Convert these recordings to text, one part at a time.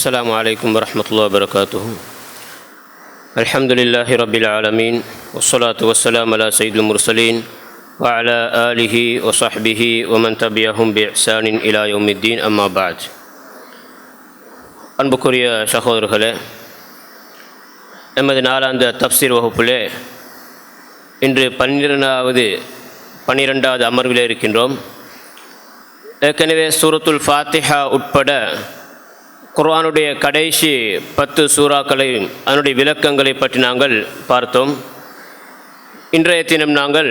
السلام عليكم ورحمة الله وبركاته. الحمد لله رب العالمين والصلاة والسلام على سيد المرسلين وعلى آله وصحبه ومن تبعهم بإحسان إلى يوم الدين أما بعد. அன்புக்குரிய சகோதரர்களே, எமது நாளாந்த தப்சீர் வகுப்பிலே இன்று 12வது அமர்விலே இருக்கின்றோம். ஏற்கனவே சூரத்துல் ஃபாத்திஹா உட்பட குர்ஆனுடைய கடைசி 10 சூறாக்களையும் அதனுடைய விளக்கங்களை பற்றி நாங்கள் பார்த்தோம். இன்றைய தினம் நாங்கள்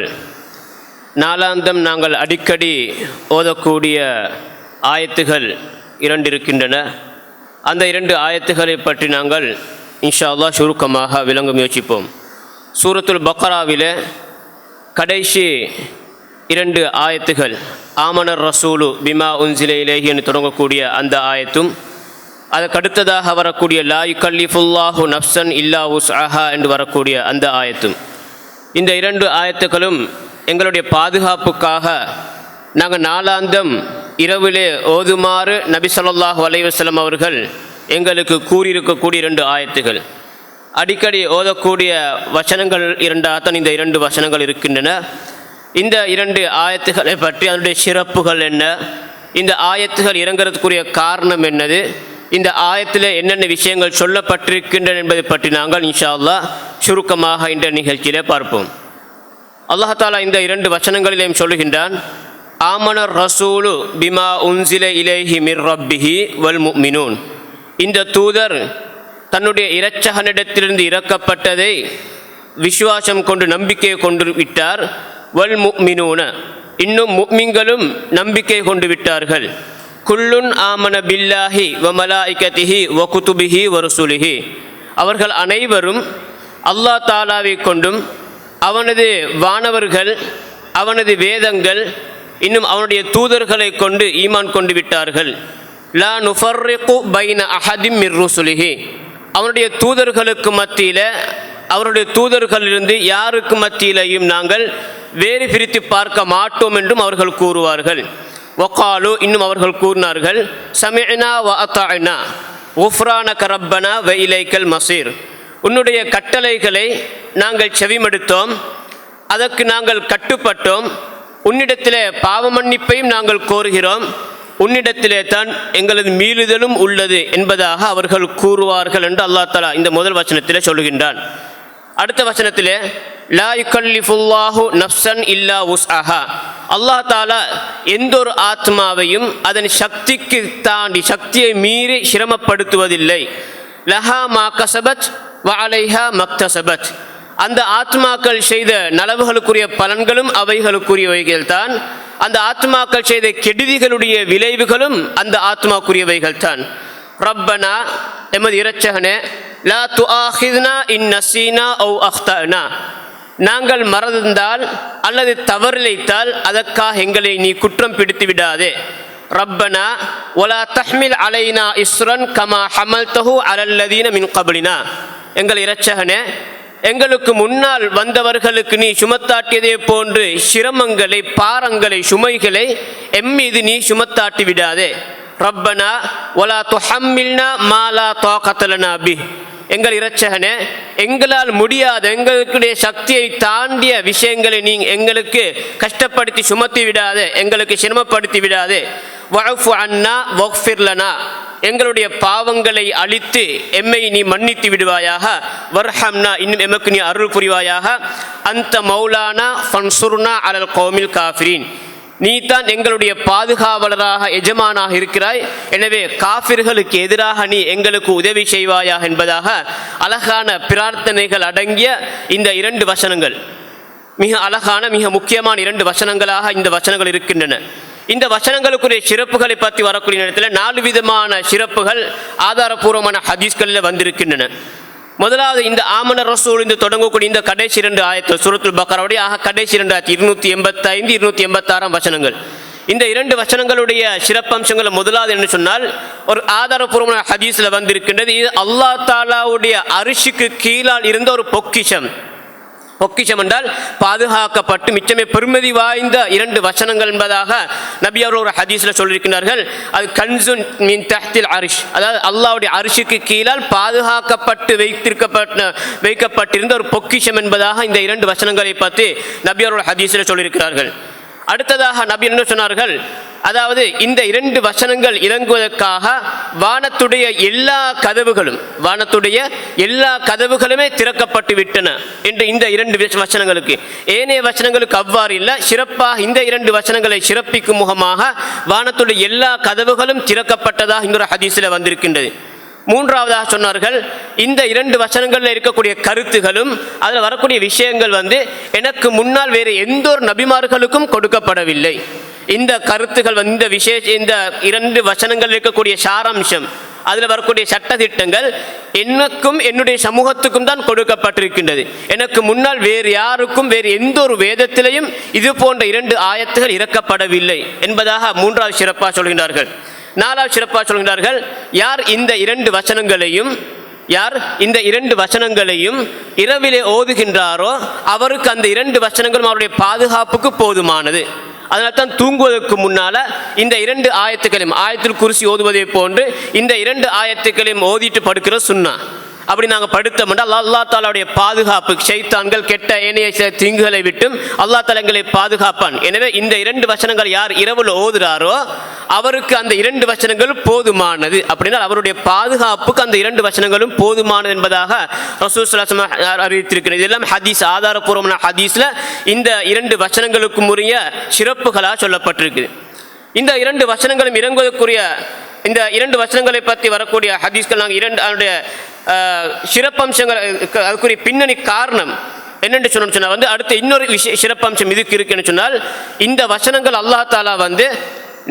நாளாந்தம் நாங்கள் அடிக்கடி ஓதக்கூடிய ஆயத்துகள் 2 இருக்கின்றன. அந்த 2 ஆயத்துகளை பற்றி நாங்கள் இன்ஷா அல்லாஹ் சுருக்கமாக விளங்க முயற்சிப்போம். சூரத்துல் பக்ராவிலே கடைசி 2 ஆயத்துகள் ஆமனர் ரசூலு பிமா உன்சில இலைஹி என்று தொடங்கக்கூடிய அந்த ஆயத்தும், அதற்கடுத்ததாக வரக்கூடிய லா யுகல்லிஃபுல்லாஹு நஃப்ஸன் இல்லா உஸ்அஹா என்று வரக்கூடிய அந்த ஆயத்தும், இந்த 2 ஆயத்துக்களும் எங்களுடைய பாதுகாப்புக்காக நாங்கள் நாளாந்தம் இரவிலே ஓதுமாறு நபி ஸல்லல்லாஹு அலைஹி வஸல்லம் அவர்கள் எங்களுக்கு கூறியிருக்கக்கூடிய 2 ஆயத்துகள். அடிக்கடி ஓதக்கூடிய வசனங்கள் 2ஆகத்தான் இந்த 2 வசனங்கள் இருக்கின்றன. இந்த 2 ஆயத்துக்களை பற்றி அதனுடைய சிறப்புகள் என்ன, இந்த ஆயத்துகள் இறங்குறதுக்குரிய காரணம் என்னது, இந்த ஆயத்தில் என்னென்ன விஷயங்கள் சொல்லப்பட்டிருக்கின்றன என்பதை பற்றி நாங்கள் இன்ஷா அல்லாஹ் சுருக்கமாக இந்த நிகழ்ச்சியிலே பார்ப்போம். அல்லாஹ் தஆலா இந்த 2 வசனங்களிலேயும் சொல்லுகின்றான், ஆமனர் ரசூலு பிமா உன்சில இலைஹி மிர் ரப்பிஹி வல் முஃமினூன். இந்த தூதர் தன்னுடைய இரட்சகனிடத்திலிருந்து இறக்கப்பட்டதை விசுவாசம் கொண்டு நம்பிக்கை கொண்டு விட்டார். வல் முஃமினூன, இன்னும் முஃமின்களும் நம்பிக்கை கொண்டு விட்டார்கள். குல்லுன் ஆமன பில்லாஹி வ மலாயிகதிஹி வ குதுபிஹி வ ருசுலிஹி. அவர்கள் அனைவரும் அல்லாஹ் தஆலாவை கொண்டும் அவனது வானவர்கள், அவனது வேதங்கள், இன்னும் அவனுடைய தூதர்களை கொண்டு ஈமான் கொண்டு விட்டார்கள். லா நுஃபர்ரிகு பைன அஹதிம் மிர் ருசுலிஹி. அவனுடைய தூதர்களுக்கு மத்தியில், அவருடைய தூதர்களிலிருந்து யாருக்கு மத்தியிலையும் நாங்கள் வேறு பிரித்து பார்க்க மாட்டோம் என்றும் அவர்கள் கூறுவார்கள். வகாலு, இன்னும் அவர்கள் கூறினார்கள், சமிஅனா வ அத்தஅனா குஃப்ரானக ரப்பனா வ இலைக்கல் மஸீர். உன்னுடைய கட்டளைகளை நாங்கள் செவிமடுத்தோம், அதற்கு நாங்கள் கட்டுப்பட்டோம், உன்னிடத்திலே பாவ மன்னிப்பையும் நாங்கள் கோருகிறோம், உன்னிடத்திலே தான் எங்களது மீளுதலும் உள்ளது என்பதாக அவர்கள் கூறுவார்கள் என்று அல்லாஹ் தஆலா இந்த முதல் வசனத்திலே சொல்லுகின்றான். அடுத்த வசனத்திலே லா யுகல்லிஃபுல்லாஹு நஃப்ஸன் இல்லா உஸ்அஹா. அல்லாஹ் தஆலா எந்த ஒரு ஆத்மாவையும் அதன் சக்திக்கு தாண்டி, சக்தியை மீறி சிரமப்படுத்துவதில்லை. லஹா மா கஸபத் வ அலைஹா மக்தஸபத். அந்த ஆத்மாக்கள் செய்த நலவுகளுக்குரிய பலன்களும் அவைகளுக்குரியவைகள் தான், அந்த ஆத்மாக்கள் செய்த கெடுதிகளுடைய விளைவுகளும் அந்த ஆத்மாக்குரியவைகள் தான். ரப்பனா, எமது இரட்சகனே, லா துஆஹித்னா இன் நஸீனா அவ் அக்தனா. நாங்கள் மறந்தால் அல்லது தவறிழைத்தால் அதற்காக எங்களை நீ குற்றம் பிடித்து விடாதே. ரப்பனா வலா தஹ்மில் அலைனா இஸ்ரன் கமா ஹமல்தஹு அலல்லதீன மின் கப்லினா. எங்கள் இரட்சகனே, எங்களுக்கு முன்னால் வந்தவர்களுக்கு நீ சுமத்தாட்டியதே போன்று சிரமங்களை, பாரங்களை, சுமைகளை எம்மீது நீ சுமத்தாட்டி விடாதே. ரப்பனா வலா துஹம்மில்னா மா லா தாகத லனா பிஹ். எங்கள் இரட்சகனே, எங்களால் முடியாத, எங்களுடைய சக்தியை தாண்டிய விஷயங்களை நீ எங்களுக்கு கஷ்டப்படுத்தி சுமத்தி விடாதே, எங்களுக்கு சிரமப்படுத்தி விடாதே. வஅஃபு அன்னா வக்ஃபிர் லனா. எங்களுடைய பாவங்களை அழித்து எம்மை நீ மன்னித்து விடுவாயாக. வர்ஹம்னா, இன்னும் எமக்கு நீ அருள் புரிவாயாக. அந்த மௌலானா ஃபன்சுர்னா அலல் கௌமில் காஃபிரீன். நீ தான் எங்களுடைய பாதுகாவலராக, எஜமானாக இருக்கிறாய். எனவே காஃபிர்களுக்கு எதிராக நீ எங்களுக்கு உதவி செய்வாயாக என்பதாக அழகான பிரார்த்தனைகள் அடங்கிய இந்த 2 வசனங்கள், மிக அழகான, மிக முக்கியமான 2 வசனங்களாக இந்த வசனங்கள் இருக்கின்றன. இந்த வசனங்களுக்குரிய சிறப்புகளை பற்றி வரக்கூடிய நேரத்தில் 4 விதமான சிறப்புகள் ஆதாரபூர்வமான ஹதீஸ்களில் வந்திருக்கின்றன. முதலாவது, இந்த ஆமனர் ரசூல் என்று தொடங்கக்கூடிய இந்த கடைசி 2 ஆயத்து சூரத்துல் பக்ராவுடைய கடைசி 2 ஆயத்து 285, 286 வசனங்கள். இந்த 2 வசனங்களுடைய சிறப்பம்சங்கள் முதலாவது என்று சொன்னால், ஒரு ஆதாரபூர்வமான ஹதீஸில் வந்திருக்கின்றது, இது அல்லாஹ் தஆலாவுடைய அரிஷுக்கு கீழால் இருந்த ஒரு பொக்கிஷம். பொக்கிஷம் என்றால் பாதுகாக்கப்பட்டு மிச்சமே பெருமதி வாய்ந்த 2 வசனங்கள் என்பதாக நபி அவர்கள் ஒரு ஹதீஸில் சொல்லியிருக்கிறார்கள். அது கன்சுன் மின் தஹ்தில் அரிஷ், அதாவது அல்லாஹ்வுடைய அரிஷுக்கு கீழால் பாதுகாக்கப்பட்டு வைக்கப்பட்டிருந்த ஒரு பொக்கிஷம் என்பதாக இந்த 2 வசனங்களை பற்றி நபி அவர்கள் ஹதீஸில் சொல்லியிருக்கிறார்கள். அடுத்ததாக நபி என்ன சொன்னார்கள், அதாவது இந்த 2 வசனங்கள் இறங்குவதற்காக வானத்துடைய எல்லா கதவுகளுமே திறக்கப்பட்டு விட்டன என்று இந்த 2 வசனங்களுக்கு. ஏனைய வசனங்களுக்கு அவ்வாறு இல்லை. சிறப்பாக இந்த 2 வசனங்களை சிறப்பிக்கும் முகமாக வானத்துடைய எல்லா கதவுகளும் திறக்கப்பட்டதாக இன்னொரு ஹதீஸில் வந்திருக்கின்றது. மூன்றாவதாக சொன்னார்கள், இந்த 2 வசனங்களில் இருக்கக்கூடிய கருத்துகளும் அதில் வரக்கூடிய விஷயங்கள் எனக்கு முன்னால் வேறு எந்த ஒரு நபிமார்களுக்கும் கொடுக்கப்படவில்லை. இந்த கருத்துகள் இந்த 2 வசனங்கள் இருக்கக்கூடிய சாராம்சம், அதில் வரக்கூடிய சட்டதிட்டங்கள் எனக்கும் என்னுடைய சமூகத்துக்கும் தான் கொடுக்கப்பட்டிருக்கின்றது. எனக்கு முன்னால் வேறு யாருக்கும் வேறு எந்த ஒரு வேதத்திலையும் இது போன்ற 2 ஆயத்துகள் இறக்கப்படவில்லை என்பதாக மூன்றாவது சிறப்பாக சொல்கின்றார்கள். நாலாவது சிறப்பாக சொல்கிறார்கள், யார் இந்த 2 வசனங்களையும் இரவிலே ஓதுகின்றாரோ அவருக்கு அந்த 2 வசனங்களும் அவருடைய பாதுகாப்புக்கு போதுமானது. அதனால் தான் தூங்குவதற்கு முன்னால் இந்த 2 ஆயத்துக்களையும், ஆயத்துல் குர்சி ஓதுவதை போன்று இந்த 2 ஆயத்துக்களையும் ஓதிட்டு படுக்கிற சுன்னா. அப்படி நாங்கள் படுத்தோம்னா அல்லாஹ் தாலாவுடைய பாதுகாப்பு, ஷைத்தான்கள் கெட்ட ஏனைய தீங்குகளை விட்டும் அல்லாஹ் தாலா எங்களை பாதுகாப்பான். எனவே இந்த 2 வசனங்கள் யார் இரவில் ஓதுறாரோ அவருக்கு அந்த 2 வசனங்கள் போதுமானது. அப்படின்னா அவருடைய பாதுகாப்புக்கு அந்த 2 வசனங்களும் போதுமானது என்பதாக ரசூல் ஸல்லல்லாஹு அலைஹி வஸல்லம் அறிவித்திருக்கிறது. இதெல்லாம் ஹதீஸ், ஆதாரபூர்வமான ஹதீஸில் இந்த 2 வசனங்களுக்கும் உரிய சிறப்புகளாக சொல்லப்பட்டிருக்கு. இந்த 2 வசனங்களும் இறங்குவதற்குரிய இந்த 2 வசனங்களை பற்றி வரக்கூடிய ஹதீஸ்கள் நாங்கள் அதனுடைய சிறப்பம்சங்கள், அதுக்குரிய பின்னணி காரணம் என்னென்று சொன்னால் அடுத்த இன்னொரு சிறப்பம்சம் இதுக்கு இருக்குன்னு சொன்னால், இந்த வசனங்கள் அல்லாஹ் தாலா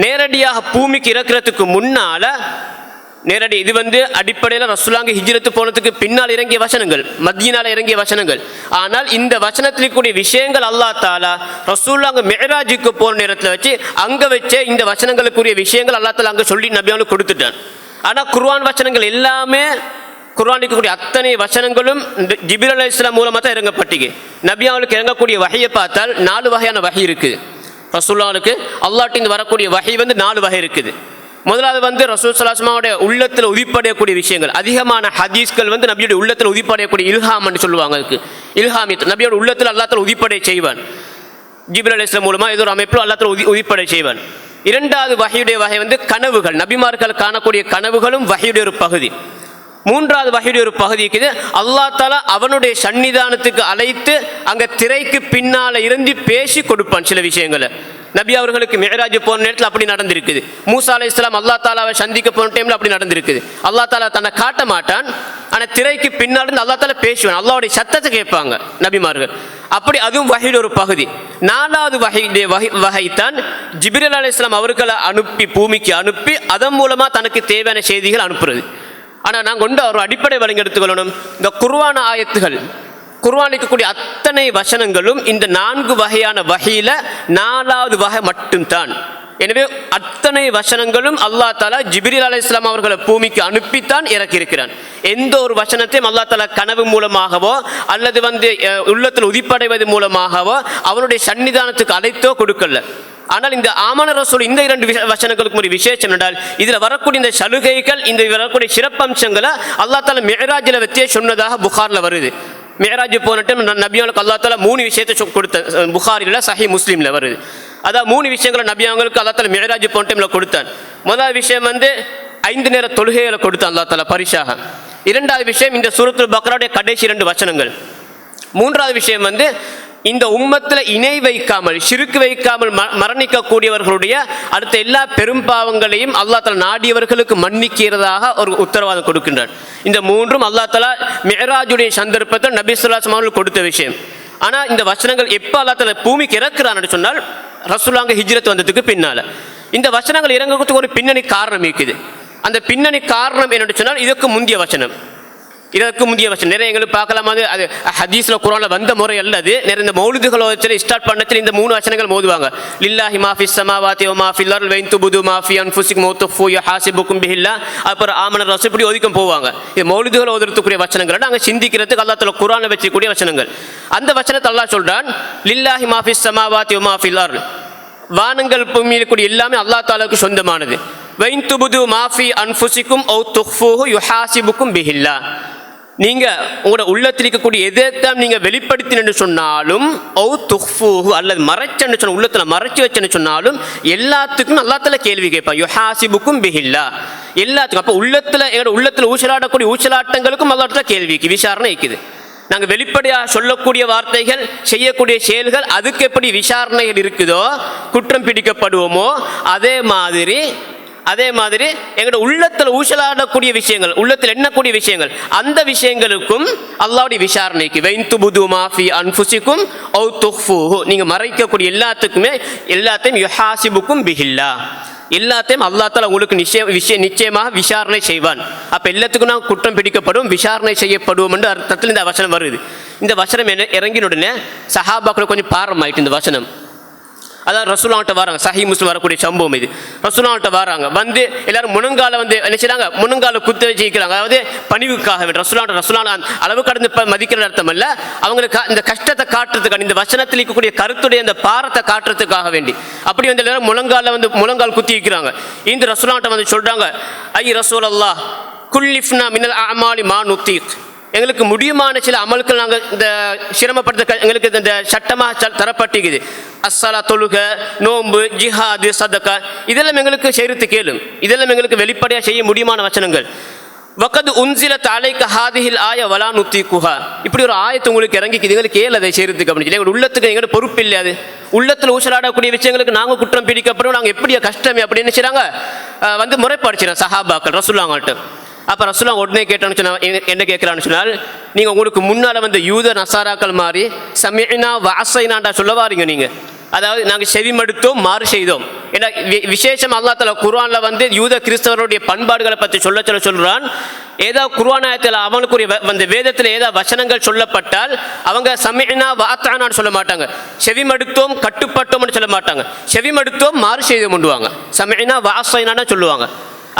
நேரடியாக பூமிக்கு இறக்கிறதுக்கு முன்னால் இது அடிப்படையில் ரசூலுல்லாஹ் ஹிஜ்ரத்து போனதுக்கு பின்னால் இறங்கிய வசனங்கள், மதீனால இறங்கிய வசனங்கள். ஆனால் இந்த வசனத்தில் கூடிய விஷயங்கள் அல்லாஹ் தாலா ரசூலுல்லாஹ் மிஅராஜுக்கு போன நேரத்தில் வச்சு அங்கே வச்சே இந்த வசனங்களுக்குரிய விஷயங்கள் அல்லாஹ் தாலா அங்கே சொல்லி நபியாவுக்கு கொடுத்துட்டான். ஆனால் குர்ஆன் வசனங்கள் எல்லாமே, குர்ஆனில் இருக்கக்கூடிய அத்தனை வசனங்களும் ஜிப்ரீல் அலைஹிஸ்ஸலாம் மூலமாக தான் இறங்கப்பட்டீங்க. நபியாவுக்கு இறங்கக்கூடிய வஹியை பார்த்தால் 4 வகையான வஹி இருக்குது. ரசூலுல்லாஹ்வுக்கு அல்லாஹ்விலிருந்து வரக்கூடிய வஹி 4 வகை இருக்குது. முதலாவது ரசூல் ஸல்லல்லாஹு அலைஹி வஸல்லம் உள்ளத்தில் உதிப்படையக்கூடிய விஷயங்கள். அதிகமான ஹதீஸ்கள் நபியுடைய உள்ளத்தில் உதிப்படையக்கூடிய இல்ஹாம்னு சொல்லுவாங்க. அதுக்கு இல்ஹாமித், நபியோட உள்ளத்தில் அல்லாஹ் தஆலா உதிப்படை செய்வான். ஜிப்ரீல் அலைஹிஸ்ஸலாம் மூலமாக ஏதோ ஒரு அமைப்பில் அல்லாஹ் தஆலா உதிப்படை செய்வான். இரண்டாவது வஹியுடைய வகை கனவுகள். நபிமார்கள் காணக்கூடிய கனவுகளும் வஹியுடைய ஒரு பகுதி. மூன்றாவது வஹியுடைய ஒரு பகுதி இருக்குது. அல்லாஹ் தஆலா அவனுடைய சன்னிதானத்துக்கு அழைத்து அங்கே திரைக்கு பின்னால் இருந்து பேசி கொடுப்பான் சில விஷயங்களை. நபி அவர்களுக்கு மிஅராஜ் போன நேரத்தில் அப்படி நடந்திருக்குது. மூசா அலைஹிஸ்ஸலாம் அல்லாஹ் தாலாவை சந்திக்க போன டைமில் அப்படி நடந்திருக்குது. அல்லாஹ் தாலா தன்னை காட்ட மாட்டான், ஆனால் திரைக்கு பின்னால் இருந்து அல்லாஹ் தாலா பேசுவான். அல்லாஹ்வுடைய சத்தத்தை கேட்பாங்க நபிமார்கள். அப்படி அதுவும் வஹியுடைய ஒரு பகுதி. நாலாவது வகைத்தான் ஜிப்ரீல் அலைஹிஸ்ஸலாம் அவர்களை பூமிக்கு அனுப்பி அதன் மூலமாக தனக்கு தேவையான செய்திகள் அனுப்புறது. ஆனால் நாங்கள் ஒரு அடிப்படை வழங்கி எடுத்துக்கொள்ளணும். இந்த குர்ஆன் ஆயத்துகள், குர்ஆனில் இருக்கக்கூடிய அத்தனை வசனங்களும் இந்த 4 வகையான வகையில 4வது வகை மட்டும்தான். எனவே அத்தனை வசனங்களும் அல்லாஹ் தாலா ஜிப்ரீல் அலைஹிஸ்ஸலாம் அவர்களை பூமிக்கு அனுப்பித்தான் இறக்கியிருக்கிறான். எந்த ஒரு வசனத்தையும் அல்லாஹ் தாலா கனவு மூலமாகவோ அல்லது உள்ளத்தில் உதிப்படைவது மூலமாகவோ அவனுடைய சன்னிதானத்துக்கு அழைத்தோ கொடுக்கல. ஆனால் இந்த ஆமன ரசூல் இந்த 2 வசனங்களுக்கு ஒரு விசேஷம் என்றால் இதில் வரக்கூடிய இந்த சலுகைகள், இந்த வரக்கூடிய சிறப்பம்சங்களை அல்லாஹ் தாலா மிஅராஜில் வச்சே சொன்னதாக புகாரில் வருது. மிஅராஜ் போன டைம் நபியாவுக்கு அல்லாஹ் தாலா 3 விஷயத்தை கொடுத்த, புகாரில் சஹீஹ் முஸ்லிமில் வருது. அதான் 3 விஷயங்களை நபியாவுக்கு அல்லாஹ் தாலா மிஅராஜ் போன டைமில் கொடுத்தான். முதல் விஷயம் 5 நேர தொழுகைகளை கொடுத்தான் அல்லாஹ் தாலா பரிசாக. இரண்டாவது விஷயம் இந்த சூரத்துல் பக்ராவுடைய கடைசி 2 வசனங்கள். மூன்றாவது விஷயம் இந்த உம்மத்தில் இணை வைக்காமல், ஷிர்க் வைக்காமல் மரணிக்கக்கூடியவர்களுடைய அடுத்த எல்லா பெரும்பாவங்களையும் அல்லாஹ் தஆலா நாடியவர்களுக்கு மன்னிக்கிறதாக ஒரு உத்தரவாதம் கொடுக்கின்றார். இந்த 3ம் அல்லாஹ் தஆலா மிஅராஜுடைய சந்தர்ப்பத்தில் நபி ஸல்லல்லாஹு அலைஹி வஸல்லம் கொடுத்த விஷயம். ஆனால் இந்த வசனங்கள் எப்போ அல்லாஹ் தஆலா பூமிக்கு இறக்குறான்னு சொன்னால் ரசூலுல்லாஹ் ஹிஜ்ரத் வந்ததுக்கு பின்னால். இந்த வசனங்கள் இறங்குறதுக்கு ஒரு பின்னணி காரணம் இருக்குது. அந்த பின்னணி காரணம் என்னென்னு சொன்னால் இதுக்கு முந்திய வசனம். இதற்கு முந்தைய வசனம் நிறைய எங்களுக்கு பார்க்கலாம். அது ஹதீஸ்ல குர்ஆன்ல வந்த முறை அல்லது நிறைய இந்த மௌலிதுகள் ஸ்டார்ட் பண்ணத்தில் இந்த 3 வசனங்கள் மோதுவாங்க. லில்லாஹி மாஃபிஸ் ஸமாவாதி வ மாஃபில் அர்ல் வ இன் துபுது மாஃபி அன்ஃபுசிக்கும் வ துஃபு யஹாசிபுக்கும் பிஹில்லா. அப்புறம் ஆமன ரசூல் இப்படி ஒதுக்கம் போவாங்க. இது மௌலிதுகள் ஓதுறதுக்குரிய வசனங்கள், நாங்கள் சிந்திக்கிறதுக்கு அல்லாஹ் தஆலா குர்ஆன்ல வச்சிருக்கக்கூடிய வசனங்கள். அந்த வசனத்தை அல்லாஹ் சொல்றான், லில்லாஹி மாஃபிஸ் ஸமாவாதி வ மாஃபில் அர்ல், வானங்கள் பூமியில் கூடிய எல்லாமே அல்லாஹ் தஆலாவுக்கு சொந்தமானது. வ இன் துபுது மாஃபி அன்ஃபுசிக்கும் வ துஃபுஹு யஹாசிபுக்கும் பிஹில்லா. நீங்க உங்களோட உள்ளத்தில் இருக்கக்கூடிய எதைத்தான் நீங்க வெளிப்படுத்தினு சொன்னாலும் அல்லது மறைச்சன்னு சொன்ன உள்ளத்துல மறைச்சு வச்சுன்னு சொன்னாலும் எல்லாத்துக்கும் அல்லாஹ் தஆலா கேள்வி கேட்பான். யுஹாசிபுக்கும் பிஹில்லா, எல்லாத்துக்கும். அப்போ எங்களோட உள்ளத்துல ஊசலாடக்கூடிய ஊசலாட்டங்களுக்கும் அல்லாஹ் தஆலா கேள்விக்கு விசாரணை இருக்குது. நாங்கள் வெளிப்படையாக சொல்லக்கூடிய வார்த்தைகள், செய்யக்கூடிய செயல்கள், அதுக்கு எப்படி விசாரணைகள் இருக்குதோ, குற்றம் பிடிக்கப்படுவோமோ, அதே மாதிரி எங்களோட உள்ளத்தில் ஊசலாடக்கூடிய விஷயங்கள், உள்ளத்தில் எண்ணக்கூடிய விஷயங்கள், அந்த விஷயங்களுக்கும் அல்லாஹ்வுடைய விசாரணைக்கு வைந்துபுது மாஃபி அன்ஃபுசிக்கும் ஔ துஃபூஹு, நீங்க மறைக்கக்கூடிய எல்லாத்தையும் யுஹாசிபுக்கும் பிஹில்லா, எல்லாத்தையும் அல்லாஹ் தஆலா உங்களுக்கு நிச்சயமாக விசாரணை செய்வான். அப்ப எல்லாத்துக்கும் நான் குற்றம் பிடிக்கப்படும், விசாரணை செய்யப்படுவோம் என்ற அர்த்தத்தில் இந்த வசனம் வருது. இந்த வசனம் இறங்கின உடனே சஹாபாக்கள் கொஞ்சம் பாரமாயிட்டு இந்த வசனம். அதாவது ரசூலுல்லாஹ்ட்ட வராங்க, சஹீஹ் முஸ்லிம் வரக்கூடிய சம்பவம் இது. ரசூலுல்லாஹ்ட்ட வராங்க, வந்து எல்லாரும் முழங்கால என்ன செய்றாங்க, முழங்கால குத்த வச்சிருக்கிறாங்க. அதாவது பணிவுக்காக ரசூலுல்லாஹ் அளவு கடந்து மதிக்கிற அர்த்தம் அல்ல, அவங்களுக்கு இந்த கஷ்டத்தை காட்டுறதுக்காக, இந்த வசனத்தில் இருக்கக்கூடிய கருத்துடைய அந்த பாரத்தை காட்டுறதுக்காக வேண்டி அப்படி வந்து எல்லாரும் முழங்கால் குத்தி இருக்கிறாங்க. இந்த ரசூலுல்லாஹ்ட்ட வந்து சொல்றாங்க, ஐ ரசூலல்லாஹ் குல்லிஃப்னா மினல் அமாலி மா நுத்தீக், எங்களுக்கு முடியுமான சில அமல்கள் நாங்கள் இந்த சிரமப்படுத்த எங்களுக்கு இந்த சட்டமாக தரப்பட்டிருக்குது. அஸ்ஸலா, தொழுக, நோன்பு, ஜிஹாது, சதகா, இதெல்லாம் எங்களுக்கு செய்யறது கேளும், இதெல்லாம் எங்களுக்கு வெளிப்படையாக செய்ய முடியுமான வசனங்கள். வகது உன்சிலத் அலைக ஹாதிஹில் ஆய வலா நுத்தீகுஹா, இப்படி ஒரு ஆயத்து உங்களுக்கு இறங்கிக்குது, எங்களுக்கு கேள் அதை செய்யறதுக்கு அப்படின்னு சொல்லி. எங்களோட உள்ளத்துக்கு எங்களோட பொறுப்பு இல்லை, அது உள்ளத்தில் ஊசலாடக்கூடிய விஷயங்களுக்கு நாங்கள் குற்றம் பிடிக்கப்படும், நாங்கள் எப்படியா கஷ்டமே அப்படின்னு செய்றாங்க, வந்து முறைப்பாடிச்சிடறாங்க சஹாபாக்கள் ரசூலுல்லாஹ்ட்ட. அப்போ ரசூலுல்லாஹ் உடனே கேட்டான்னு சொன்னால் என்ன கேட்குறான்னு சொன்னால், நீங்கள் உங்களுக்கு முன்னால் வந்து யூத நசாராக்கள் மாதிரி சமிஅனா வஅஸைனாண்டா சொல்ல வாரீங்க நீங்கள், அதாவது நாங்கள் செவிமடுத்தோம் மாறு செய்தோம். ஏன்னா விசேஷம் அல்லாஹ் தஆலா குர்ஆன்ல வந்து யூத கிறிஸ்தவருடைய பண்பாடுகளை பற்றி சொல்கிறான். ஏதாவது குர்ஆன் ஆயத்தில் அவனுக்குரிய அந்த வேதத்தில் ஏதாவது வசனங்கள் சொல்லப்பட்டால் அவங்க சமிஅனா வஅத்தானான்னு சொல்ல மாட்டாங்க, செவிமடுத்தோம் கட்டுப்பட்டோம்னு சொல்ல மாட்டாங்க, செவிமடுத்தோம் மாறு செய்தோம் பண்ணுவாங்க, சமிஅனா வஅஸைனான்னு சொல்லுவாங்க.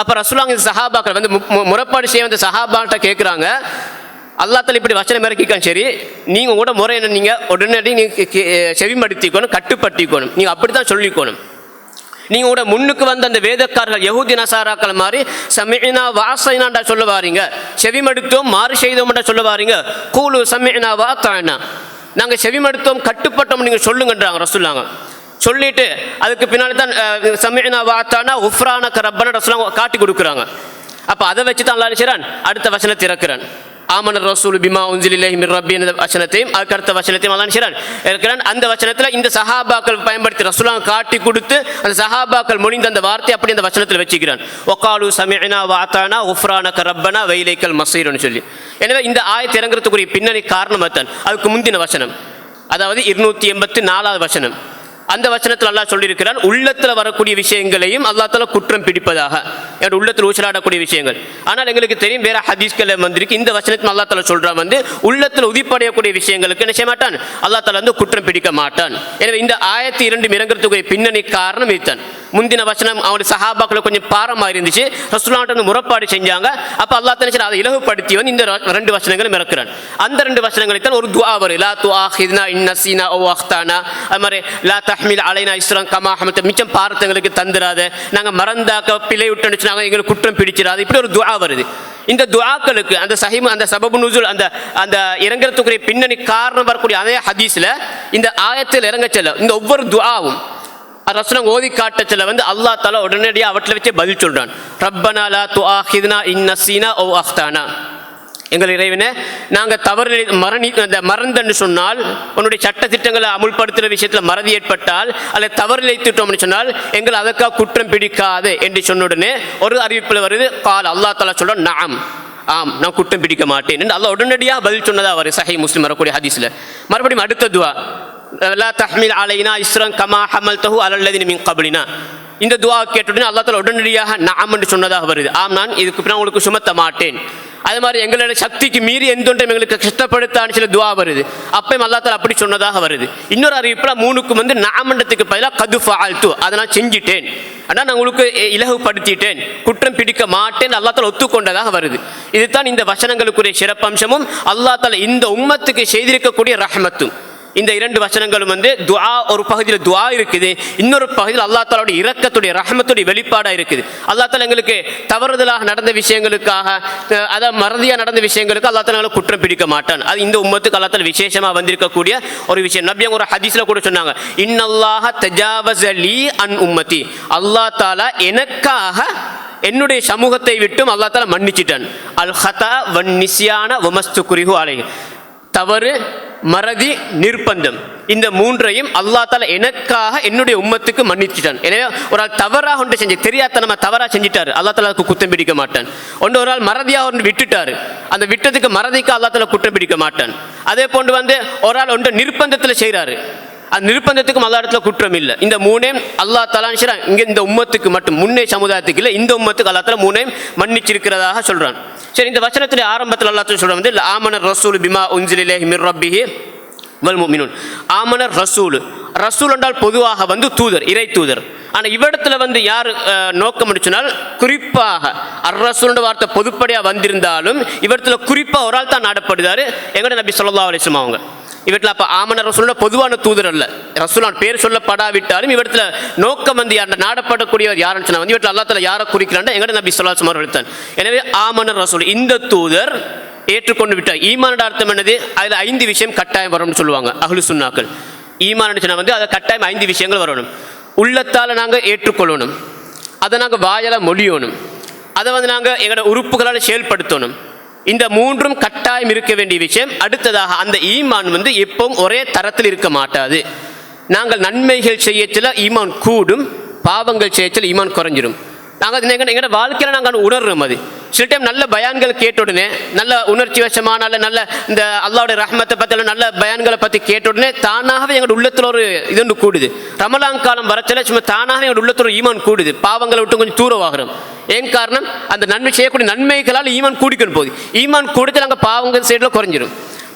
அப்போ ரசூலுல்லாஹ் இந்த சஹாபாக்கள் வந்து முறைப்பாடு செய்ய வந்து சஹாபாட்ட கேட்குறாங்க, அல்லாஹ் தஆலா இப்படி வசனம் இறக்கிக்கான், சரி நீங்கள் உங்களோட முறை என்ன, நீங்கள் உடனடி நீங்கள் செவிமடுத்திக்கணும், கட்டுப்பட்டிக்கணும், நீங்கள் அப்படி தான் சொல்லிக்கணும். நீங்கள் உங்களோட முன்னுக்கு வந்த அந்த வேதக்காரர்கள் யஹூதி நசாராக்கள் மாதிரி சமிஅனா வஅஸைனாண்டா சொல்ல வாரீங்க, செவிமடுத்தோம் மாறு செய்தோம்டா சொல்ல வாரீங்க, கூலு சமிஅனா வஅத்தானா, நாங்கள் செவிமடுத்தோம் கட்டுப்பட்டோம் நீங்கள் சொல்லுங்கன்றாங்க ரசூலுல்லாஹ். சொல்லிட்டு அதுக்கு பின்னாடி தான் சமிஅனா வஅத்தானா உஃப்ரானக ரப்பனா ரசூலுல்லாஹ் காட்டி கொடுக்குறாங்க. அப்போ அதை வச்சு தான் அல்லாஹ் செய்றான், அடுத்த வசனத்தை இறக்குறான். ஆமன ரசூல் பிமா உன்சில இலைஹி மிர் ரப்பி என்ற வசனத்தையும் அதுக்கடுத்த வசனத்தையும் அல்லாஹ் செய்றான். அந்த வசனத்தில் இந்த சஹாபாக்கள் பயன்படுத்தி ரசூலுல்லாஹ் காட்டி கொடுத்து அந்த சஹாபாக்கள் மொழிந்த அந்த வார்த்தை அப்படி அந்த வசனத்தில் வச்சுக்கிறான். வகாலு சமிஅனா வஅத்தானா உஃப்ரானக ரப்பனா வ இலைக்கல் மஸீர்னு சொல்லி. எனவே இந்த ஆயத்தை இறங்குறதுக்குரிய பின்னணி காரணம் தான் அதுக்கு முந்தின வசனம், அதாவது 284வது வசனம். அந்த வசனத்தில் அல்லாஹ் சொல்லியிருக்கிறான், உள்ளத்தில் வரக்கூடிய விஷயங்களையும் அல்லாஹ் தஆலா குற்றம் பிடிப்பதாக, என்னோட உள்ளத்தில் ஊசலாடக்கூடிய விஷயங்கள். ஆனால் எங்களுக்கு தெரியும் வேற ஹதீஸ்களை வந்திருக்கு, இந்த வசனத்தில் அல்லாஹ் தஆலா சொல்றான் வந்து உள்ளத்தில் உதிப்படையக்கூடிய விஷயங்களுக்கு என்ன செய்ய மாட்டான், அல்லாஹ் தஆலா வந்து குற்றம் பிடிக்க மாட்டான். எனவே இந்த ஆயத்து 2 இறங்குறதுக்குரிய பின்னணி காரணம் இதுதான். முந்தின வசனம் அவனுடைய சஹாபாக்களை கொஞ்சம் பாரமாக இருந்துச்சு, ரசூலுல்லாஹ்ட்ட வந்து முறைப்பாடு செஞ்சாங்க. அப்போ அல்லாஹ் தஆலா அதை இலகுப்படுத்தி வந்து இந்த 2 வசனங்களும் இறக்குறான். அந்த 2 வசனங்களில் தான் ஒரு துஆ வரும், லா துஆஹித்னா இன் நஸீனா அவ் அக்தானா, அது மாதிரி லா தஹ்மில் அலைனா இஸ்ரன் கமா ஹமல்த, மிச்சம் பாரத்தங்களுக்கு தந்துராத, நாங்கள் மறந்தாக்க பிழை விட்டுச்சு நாங்கள் எங்களுக்கு குற்றம் பிடிச்சிடாது, இப்படி ஒரு துஆ வருது. இந்த துஆக்களுக்கு அந்த அந்த சபபு நுஸூல் அந்த இறங்குறதுக்குரிய பின்னணி காரணம் வரக்கூடிய அதே ஹதீஸ்ல இந்த ஆயத்தில் இறங்க செல்ல இந்த ஒவ்வொரு துஆவும் ரசூலுல்லாஹ் ஓதி காட்டச்சல வந்து அல்லாஹ் தஆலா உடனடியாக அவற்றில் வச்சே பதில் சொல்றான். ரப்பனா லா துஆஹித்னா இன் நஸீனா அவ் அக்தானா, எங்கள் இறைவனே நாங்கள் தவறு மறந்தன்னு சொன்னால், உன்னுடைய சட்ட திட்டங்களை அமுல்படுத்துகிற விஷயத்தில் மறதி ஏற்பட்டால் அல்லது தவறு இழைத்துட்டோம்னு சொன்னால் எங்கள் அதற்காக குற்றம் பிடிக்காது என்று சொன்ன உடனே ஒரு அறிவிப்பில் வருது, கால் அல்லாஹ் தஆலா சொல்றான் நஅம், ஆம் நான் குற்றம் பிடிக்க மாட்டேன் என்று அல்லாஹ் உடனடியாக பதில் சொன்னதாக வரும் சஹீஹ் முஸ்லிம் வரக்கூடிய ஹதீஸ்ல. மறுபடியும் அடுத்த துஆ, லா தஹ்மில் அலைனா இஸ்ரன் கமா ஹமல்தஹு அலல்லதீன மின் கப்லினா, இந்த துஆ கேட்டுடனே அல்லாஹ் தஆலா உடனடியாக நஅம் என்று சொன்னதாக வருது, ஆம் நான் இதுக்கு பின்னால் உங்களுக்கு சுமத்த மாட்டேன். அது மாதிரி எங்களோட சக்திக்கு மீறி எந்தொன்றும் எங்களுக்கு கஷ்டப்படுத்தான்னு சில துவா வருது. அப்பயும் அல்லாஹ் தஆலா அப்படி சொன்னதாக வருது. இன்னொரு அறிவிப்பில் 3க்கு நாமண்டத்துக்கு பதிலாக கது ஃபால்து, அதை நான் செஞ்சிட்டேன், ஆனால் நான் உங்களுக்கு இலகுபடுத்திட்டேன், குற்றம் பிடிக்க மாட்டேன் அல்லாஹ் தஆலா ஒத்துக்கொண்டதாக வருது. இதுதான் இந்த வசனங்களுக்குரிய சிறப்பம்சமும் அல்லாஹ் தஆலா இந்த உம்மத்துக்கு செய்திருக்கக்கூடிய ரஹ்மத்தும். இந்த 2 வசனங்களும் துஆ, ஒரு பகுதியில் துஆ இருக்குது, இன்னொரு பகுதியில் அல்லாஹ் தஆலாவுடைய இரக்கத்துடைய ரஹ்மத்துடைய வெளிப்பாடாக இருக்குது. அல்லாஹ் தஆலா எங்களுக்கு தவறுதலாக நடந்த விஷயங்களுக்காக, அதாவது மறதியாக நடந்த விஷயங்களுக்கு அல்லாஹ் தஆலா குற்றம் பிடிக்க மாட்டான். அது இந்த உம்மத்துக்கு அல்லாஹ் தஆலா விசேஷமாக வந்திருக்கக்கூடிய ஒரு விஷயம். நபி அவங்க ஒரு ஹதீஸ்ல கூட சொன்னாங்க, இன்னல்லாஹ தஜாவஸ லீ அன் உம்மதி, அல்லாஹ் தஆலா எனக்காக என்னுடைய சமூகத்தை விட்டும் அல்லாஹ் தஆலா மன்னிச்சிட்டான். அல் ஹதா வன் நிஸ்யான வமஸ்துகுரிஹு அலைஹி, தவறு, மறதி, நிர்பந்தம், இந்த 3ஐயும் அல்லாஹ் தஆலா எனக்காக என்னுடைய உம்மத்துக்கு மன்னிச்சிட்டான். எனவே ஒரு ஆள் தவறாக ஒன்று செஞ்சு தெரியாதனமா தவறாக செஞ்சிட்டாரு, அல்லாஹ் தஆலாவுக்கு குற்றம் பிடிக்க மாட்டான். ஒரு ஆள் மறதியாக ஒன்று விட்டுட்டாரு, அந்த விட்டதுக்கு மறதிக்கு அல்லாஹ் தஆலா குற்றம் பிடிக்க மாட்டான். அதே போன்று ஒரு ஆள் ஒன்று நிர்பந்தத்தில் செய்கிறாரு, அந்த நிர்பந்தத்துக்கும் அல்லாஹ் இடத்துல குற்றம் இல்லை. இந்த 3ஐயும் அல்லாஹ் தஆலா இங்கே இந்த உம்மத்துக்கு மட்டும், முன்னே சமுதாயத்துக்கு இல்லை, இந்த உம்மத்துக்கு அல்லாஹ் தஆலா 3ஐயும் மன்னிச்சிருக்கிறதாக சொல்றான். சரி, இந்த வசனத்துடைய ஆரம்பத்தில் அல்லாஹ் தஆலா சொல்றான் ஆமனர் ரசூல் பிமா உன்சில இலைஹி மிர் ரப்பிஹி வல் முஃமினூன். ஆமனர் ரசூல், ரசூல் என்றால் பொதுவாக தூதர், இறை தூதர். ஆனால் இவ்விடத்துல யார் நோக்கம் சொன்னால் குறிப்பாக அர் ரசூல் வார்த்தை பொதுப்படியாக வந்திருந்தாலும் இவ்விடத்துல குறிப்பாக ஒரு ஆள் தான் நாடப்படுதாரு, எங்கட நபி ஸல்லல்லாஹு அலைஹி வஸல்லம் அவங்க. இவற்றில் அப்போ ஆமன ரசூலோட பொதுவான தூதர் அல்ல, ரசூலான் பேர் சொல்லப்படாவிட்டாலும் இவற்றில் நோக்கம் யார் நாடப்படக்கூடியவர் யாருன்னு சொன்னால் இவற்றில் அல்லாஹ் தஆலா யாரை குறிக்கிறான், எங்கட நபி ஸல்லல்லாஹு அலைஹி வஸல்லம் அவர்கள். எனவே ஆமன ரசூல், இந்த தூதர் ஏற்றுக்கொண்டு விட்டார். ஈமானோட அர்த்தம் என்னது? அதில் 5 விஷயம் கட்டாயம் வரும்னு சொல்லுவாங்க அஹ்லு சுன்னாக்கள். ஈமான் சொன்னால் அதை கட்டாயம் 5 விஷயங்கள் வரணும். உள்ளத்தால் நாங்கள் ஏற்றுக்கொள்ளணும், அதை நாங்கள் வாயால் மொழியணும், அதை நாங்கள் எங்களோட உறுப்புகளால் செயல்படுத்தணும். இந்த 3ம் கட்டாயம் இருக்க வேண்டிய விஷயம். அடுத்ததாக அந்த ஈமான் எப்பவும் ஒரே தரத்தில் இருக்க மாட்டாது. நாங்கள் நன்மைகள் செய்யச்சில ஈமான் கூடும், பாவங்கள் செய்யச்சில ஈமான் குறைஞ்சிடும். நாங்கள் எங்களோட வாழ்க்கையில் நாங்கள் உணர்றோம். அது சில டைம் நல்ல பயான்கள் கேட்ட உடனே, நல்ல உணர்ச்சி வசமான நல்ல இந்த அல்லாஹ்வுடைய ரஹ்மத்தை பற்றி நல்ல பயான்களை பற்றி கேட்ட உடனே தானாகவே எங்களோட உள்ளத்தில் ஒரு இது கூடுது. ரமலான் காலம் வரச்சில சும்மா தானாகவே எங்களோட உள்ளத்தில் ஒரு ஈமான் கூடுது, பாவங்களை விட்டு கொஞ்சம் தூரமாகிறோம். ஏன் காரணம்? அந்த நன்மை செய்யக்கூடிய நன்மைகளால் ஈமான் கூடிக்கணும் போகுது. ஈமான் கூடிச்சு நாங்கள் பாவங்கள் சைடில் குறைஞ்சிடும்.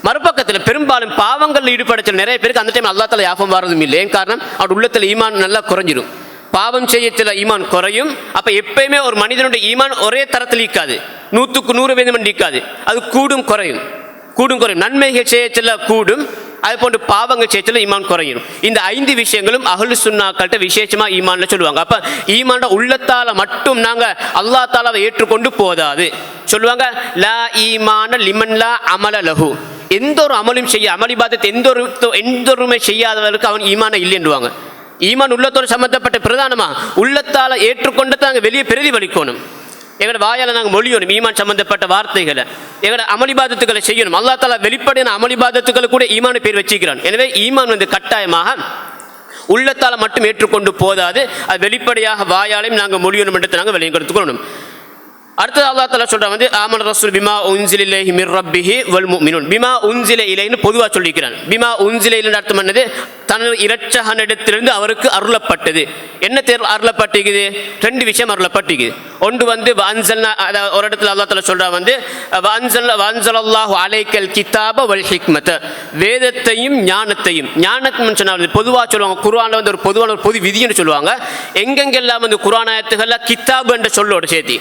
மறுபக்கத்தில் பெரும்பாலும் பாவங்களில் ஈடுபடுத்த நிறைய பேருக்கு அந்த டைம் அல்லாஹ் தஆலா யாபம் வரதும் இல்லை. ஏன் காரணம்? அவருடைய உள்ளத்தில் ஈமான் நல்லா குறைஞ்சிடும், பாவம் செய்யத்தில் ஈமான் குறையும். அப்போ எப்பயுமே ஒரு மனிதனுடைய ஈமான் ஒரே தரத்தில் இருக்காது, 100க்கு 100% இருக்காது, அது கூடும் குறையும், கூடும் குறையும். நன்மைகள் செய்யத்தில் கூடும், அது போன்று பாவங்கள் செய்யத்தில் ஈமான் குறையும். இந்த 5 விஷயங்களும் அஹ்லு சுன்னாக்கள்கிட்ட விசேஷமாக ஈமான்ல சொல்லுவாங்க. அப்போ ஈமான் உள்ளத்தால் மட்டும் நாங்கள் அல்லாஹ் தஆலாவை ஏற்றுக்கொண்டு போதாது. சொல்லுவாங்க லா ஈமான லிமன் லா அமல லஹு, எந்த ஒரு அமலும் செய்ய அமளிபாதத்தை எந்த ஒருமே செய்யாதவர்களுக்கு அவன் ஈமான இல்லைன்னுவாங்க. ஈமான் உள்ளத்தோடு சம்பந்தப்பட்ட பிரதானமா உள்ளத்தால் ஏற்றுக்கொண்டு நாங்கள் வெளியே பிரதிபலிக்கணும். எங்களோட வாயால் நாங்கள் மொழியணும் ஈமான் சம்பந்தப்பட்ட வார்த்தைகளை, எங்களோட அமளிபாதத்துக்களை செய்யணும். அல்லாஹ் தஆலா வெளிப்படையான அமளிபாதத்துக்களை கூட ஈமான் பேர் வச்சுக்கிறான். எனவே ஈமான் கட்டாயமாக உள்ளத்தால் மட்டும் ஏற்றுக்கொண்டு போதாது, அது வெளிப்படையாக வாயாலையும் நாங்கள் மொழியணும் என்று நாங்கள் வெளியே எடுத்துக்கொள்ளணும். அடுத்தது அல்லாஹ் தஆலா சொல்றான் ஆமன ரசூல் பிமா உன்சில இலைஹி மிர் ரப்பிஹி வல் முஃமினூன். பிமா உன்சில இலைன்னு பொதுவாக சொல்லிக்கிறான். பிமா உன்சில இலைன்னு அர்த்தம் என்னது? தனது இரட்சகனிடத்திலிருந்து அவருக்கு அருளப்பட்டது. என்ன அருளப்பட்டிருக்குது? 2 விஷயம் அருளப்பட்டிருக்குது. ஒன்று வன்சல்னா, ஒரு இடத்துல அல்லாஹ் தஆலா சொல்றான் வன்சலல்லாஹு அலைக்கல் கிதாப வல் ஹிக்மத, வேதத்தையும் ஞானத்தையும். ஞானம்னு சொன்னால் பொதுவாக சொல்லுவாங்க, குர்ஆன்ல ஒரு பொதுவான ஒரு பொது விதின்னு சொல்லுவாங்க. எங்கெங்கெல்லாம் குர்ஆன் ஆயத்துகள்ல கிதாப் என்ற சொல்லோடு சேர்த்து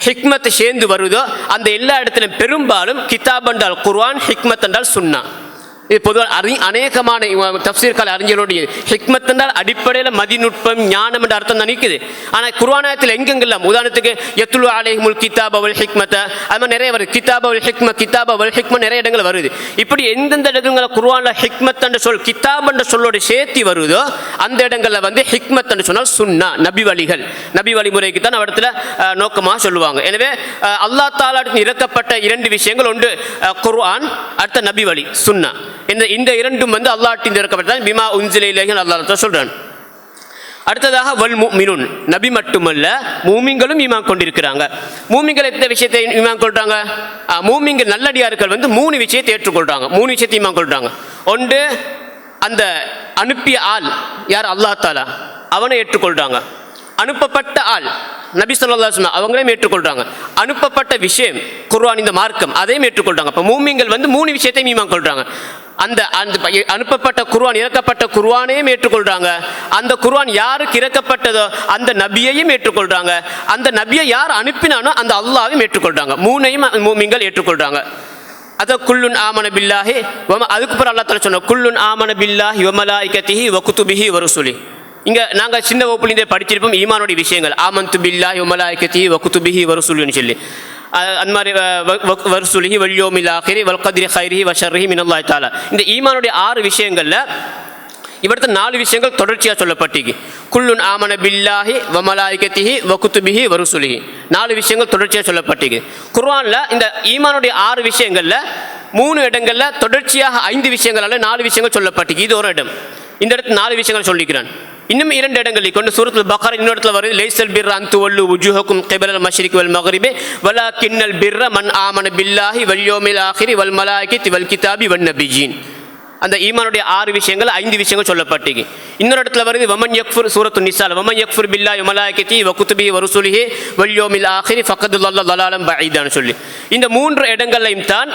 ஹிக்மத் சேர்ந்து வருதோ அந்த எல்லா இடத்திலும் பெரும்பாலும் கிதாப் என்றால் குர்ஆன், ஹிக்மத் என்றால் சுன்னா. இது பொதுவாக அநேகமான தஃப்சீர் கால அறிஞர்களுடைய ஹிக்மத் என்றால் அடிப்படையில் மதிநுட்பம், ஞானம் என்ற அர்த்தம் தான் நிற்குது. ஆனால் குர்ஆனத்தில் எங்கெங்கெல்லாம் உதாரணத்துக்கு யத்லு அலைஹிமுல் கிதாப வல் ஹிக்மத, அது மாதிரி நிறைய வருது. கிதாப வல் ஹிக்ம நிறைய இடங்கள் வருது. இப்படி எந்தெந்த இடங்களில் குர்ஆனில் ஹிக்மத் என்ற சொல் கிதாப் என்ற சொல்லோடு சேர்த்து வருதோ அந்த இடங்களில் ஹிக்மத் என்று சொன்னால் சுன்னா, நபி வழிகள், நபி வழிமுறைக்கு தான் இடத்துல நோக்கமாக சொல்லுவாங்க. எனவே அல்லாஹ் தஆலா இறக்கப்பட்ட 2 விஷயங்கள், ஒன்று குர்ஆன், அடுத்த நபி வழி சுன்னா. இந்த 2ம் அல்லாஹ்வின் இறக்கப்பட்டதான். பிமா உன்சில இலைஹி அல்லாஹ் சொல்றான். அடுத்ததாக வல் முஃமினூன், நபி மட்டுமல்ல மூமின்களும் ஈமான் கொண்டிருக்கிறாங்க. மூமின்கள் எந்த விஷயத்தை ஈமான் கொள்றாங்க? மூமின்கள் நல்லடியார்கள் 3 விஷயத்தை ஏற்றுக்கொள்றாங்க, 3 விஷயத்தை ஈமான் கொள்றாங்க. ஒன்று அந்த அனுப்பிய ஆள் யார்? அல்லாஹ் தஆலா, அவனை ஏற்றுக்கொள்றாங்க. அனுப்பப்பட்ட ஆள் நபி ஸல்லல்லாஹு அலைஹி வஸல்லம் அவங்களையும் ஏற்றுக்கொள்றாங்க. அனுப்பப்பட்ட விஷயம் குர்ஆன், இந்த மார்க்கம், அதையும் ஏற்றுக்கொள்றாங்க. இப்போ மூமின்கள் வந்து 3 விஷயத்தையும் ஈமான் கொள்றாங்க. அந்த அனுப்பப்பட்ட குர்ஆன், இறக்கப்பட்ட குர்ஆனையும் ஏற்றுக்கொள்றாங்க. அந்த குர்ஆன் யாருக்கு இறக்கப்பட்டதோ அந்த நபியையும் ஏற்றுக்கொள்றாங்க. அந்த நபியை யார் அனுப்பினானோ அந்த அல்லாஹ்வையும் ஏற்றுக்கொள்றாங்க. 3ஐயும் மூமின்கள் ஏற்றுக்கொள்றாங்க. அத குல்லுன் ஆமன பில்லாஹி, அதுக்கு பிறகு அல்லாஹ் தஆலா சொன்ன குல்லுன் ஆமன பில்லாஹி வ மலாயிகத்திஹி வ குதுபிஹி வ ருசுலிஹி. இங்கே நாங்கள் சின்ன வகுப்புலேருந்தே படிச்சிருப்போம் ஈமானுடைய விஷயங்கள். ஆமன்து பில்லாஹி வ மலாயிகத்திஹி வ குதுபிஹி வ ருசுலிஹின்னு சொல்லி அந்த மாதிரி வர்சுலிஹி வல் யௌமில் ஆகிரி வல் கத்ரி கைரிஹி வ ஷர்ரிஹி மினல்லாஹி தஆலா. இந்த ஈமானுடைய 6 விஷயங்களில் இவர்த்த 4 விஷயங்கள் தொடர்ச்சியாக சொல்லப்பட்டிருக்கு. குல்லுன் ஆமன பில்லாஹி வ மலாயிகத்திஹி வ குதுபிஹி வ ருசுலிஹி 4 விஷயங்கள் தொடர்ச்சியாக சொல்லப்பட்டிருக்கு. குர்ஆனில் இந்த ஈமானுடைய 6 விஷயங்களில் 3 இடங்களில் தொடர்ச்சியாக 5 விஷயங்களால் 4 விஷயங்கள் சொல்லப்பட்டிருக்கு. இது ஒரு இடம். இந்த இடத்துல 4 விஷயங்கள் சொல்லிக்கிறான். இன்னும் 2 இடங்களில் கொண்டு சூரத்துல் பக்ரா இன்னொரு இடத்துல வருது, லைஸல் பிர்ர அன் துவல்லு வுஜூஹக்கும் கிபலல் மஷ்ரிகி வல் மக்ரிபி வலாக்கின்னல் பிர்ர மன் ஆமன பில்லாஹி வல் யௌமில் ஆகிரி வல் மலாயிகத்தி வல் கிதாபி வன் நபியீன். அந்த ஈமானுடைய 6 விஷயங்கள் 5 விஷயங்கள் சொல்லப்பட்டிருக்கு. இன்னொரு இடத்துல வருது வமன் யக்ஃபுர், சூரத்துன் நிஸா, வமன் யக்ஃபுர் பில்லாஹி வ மலாயிகத்திஹி வ குதுபிஹி வ ருசுலிஹி வல் யௌமில் ஆகிரி ஃபக்கத் ضل ضلالا بعيدا சொல்லி இந்த 3 இடங்களையும் தான்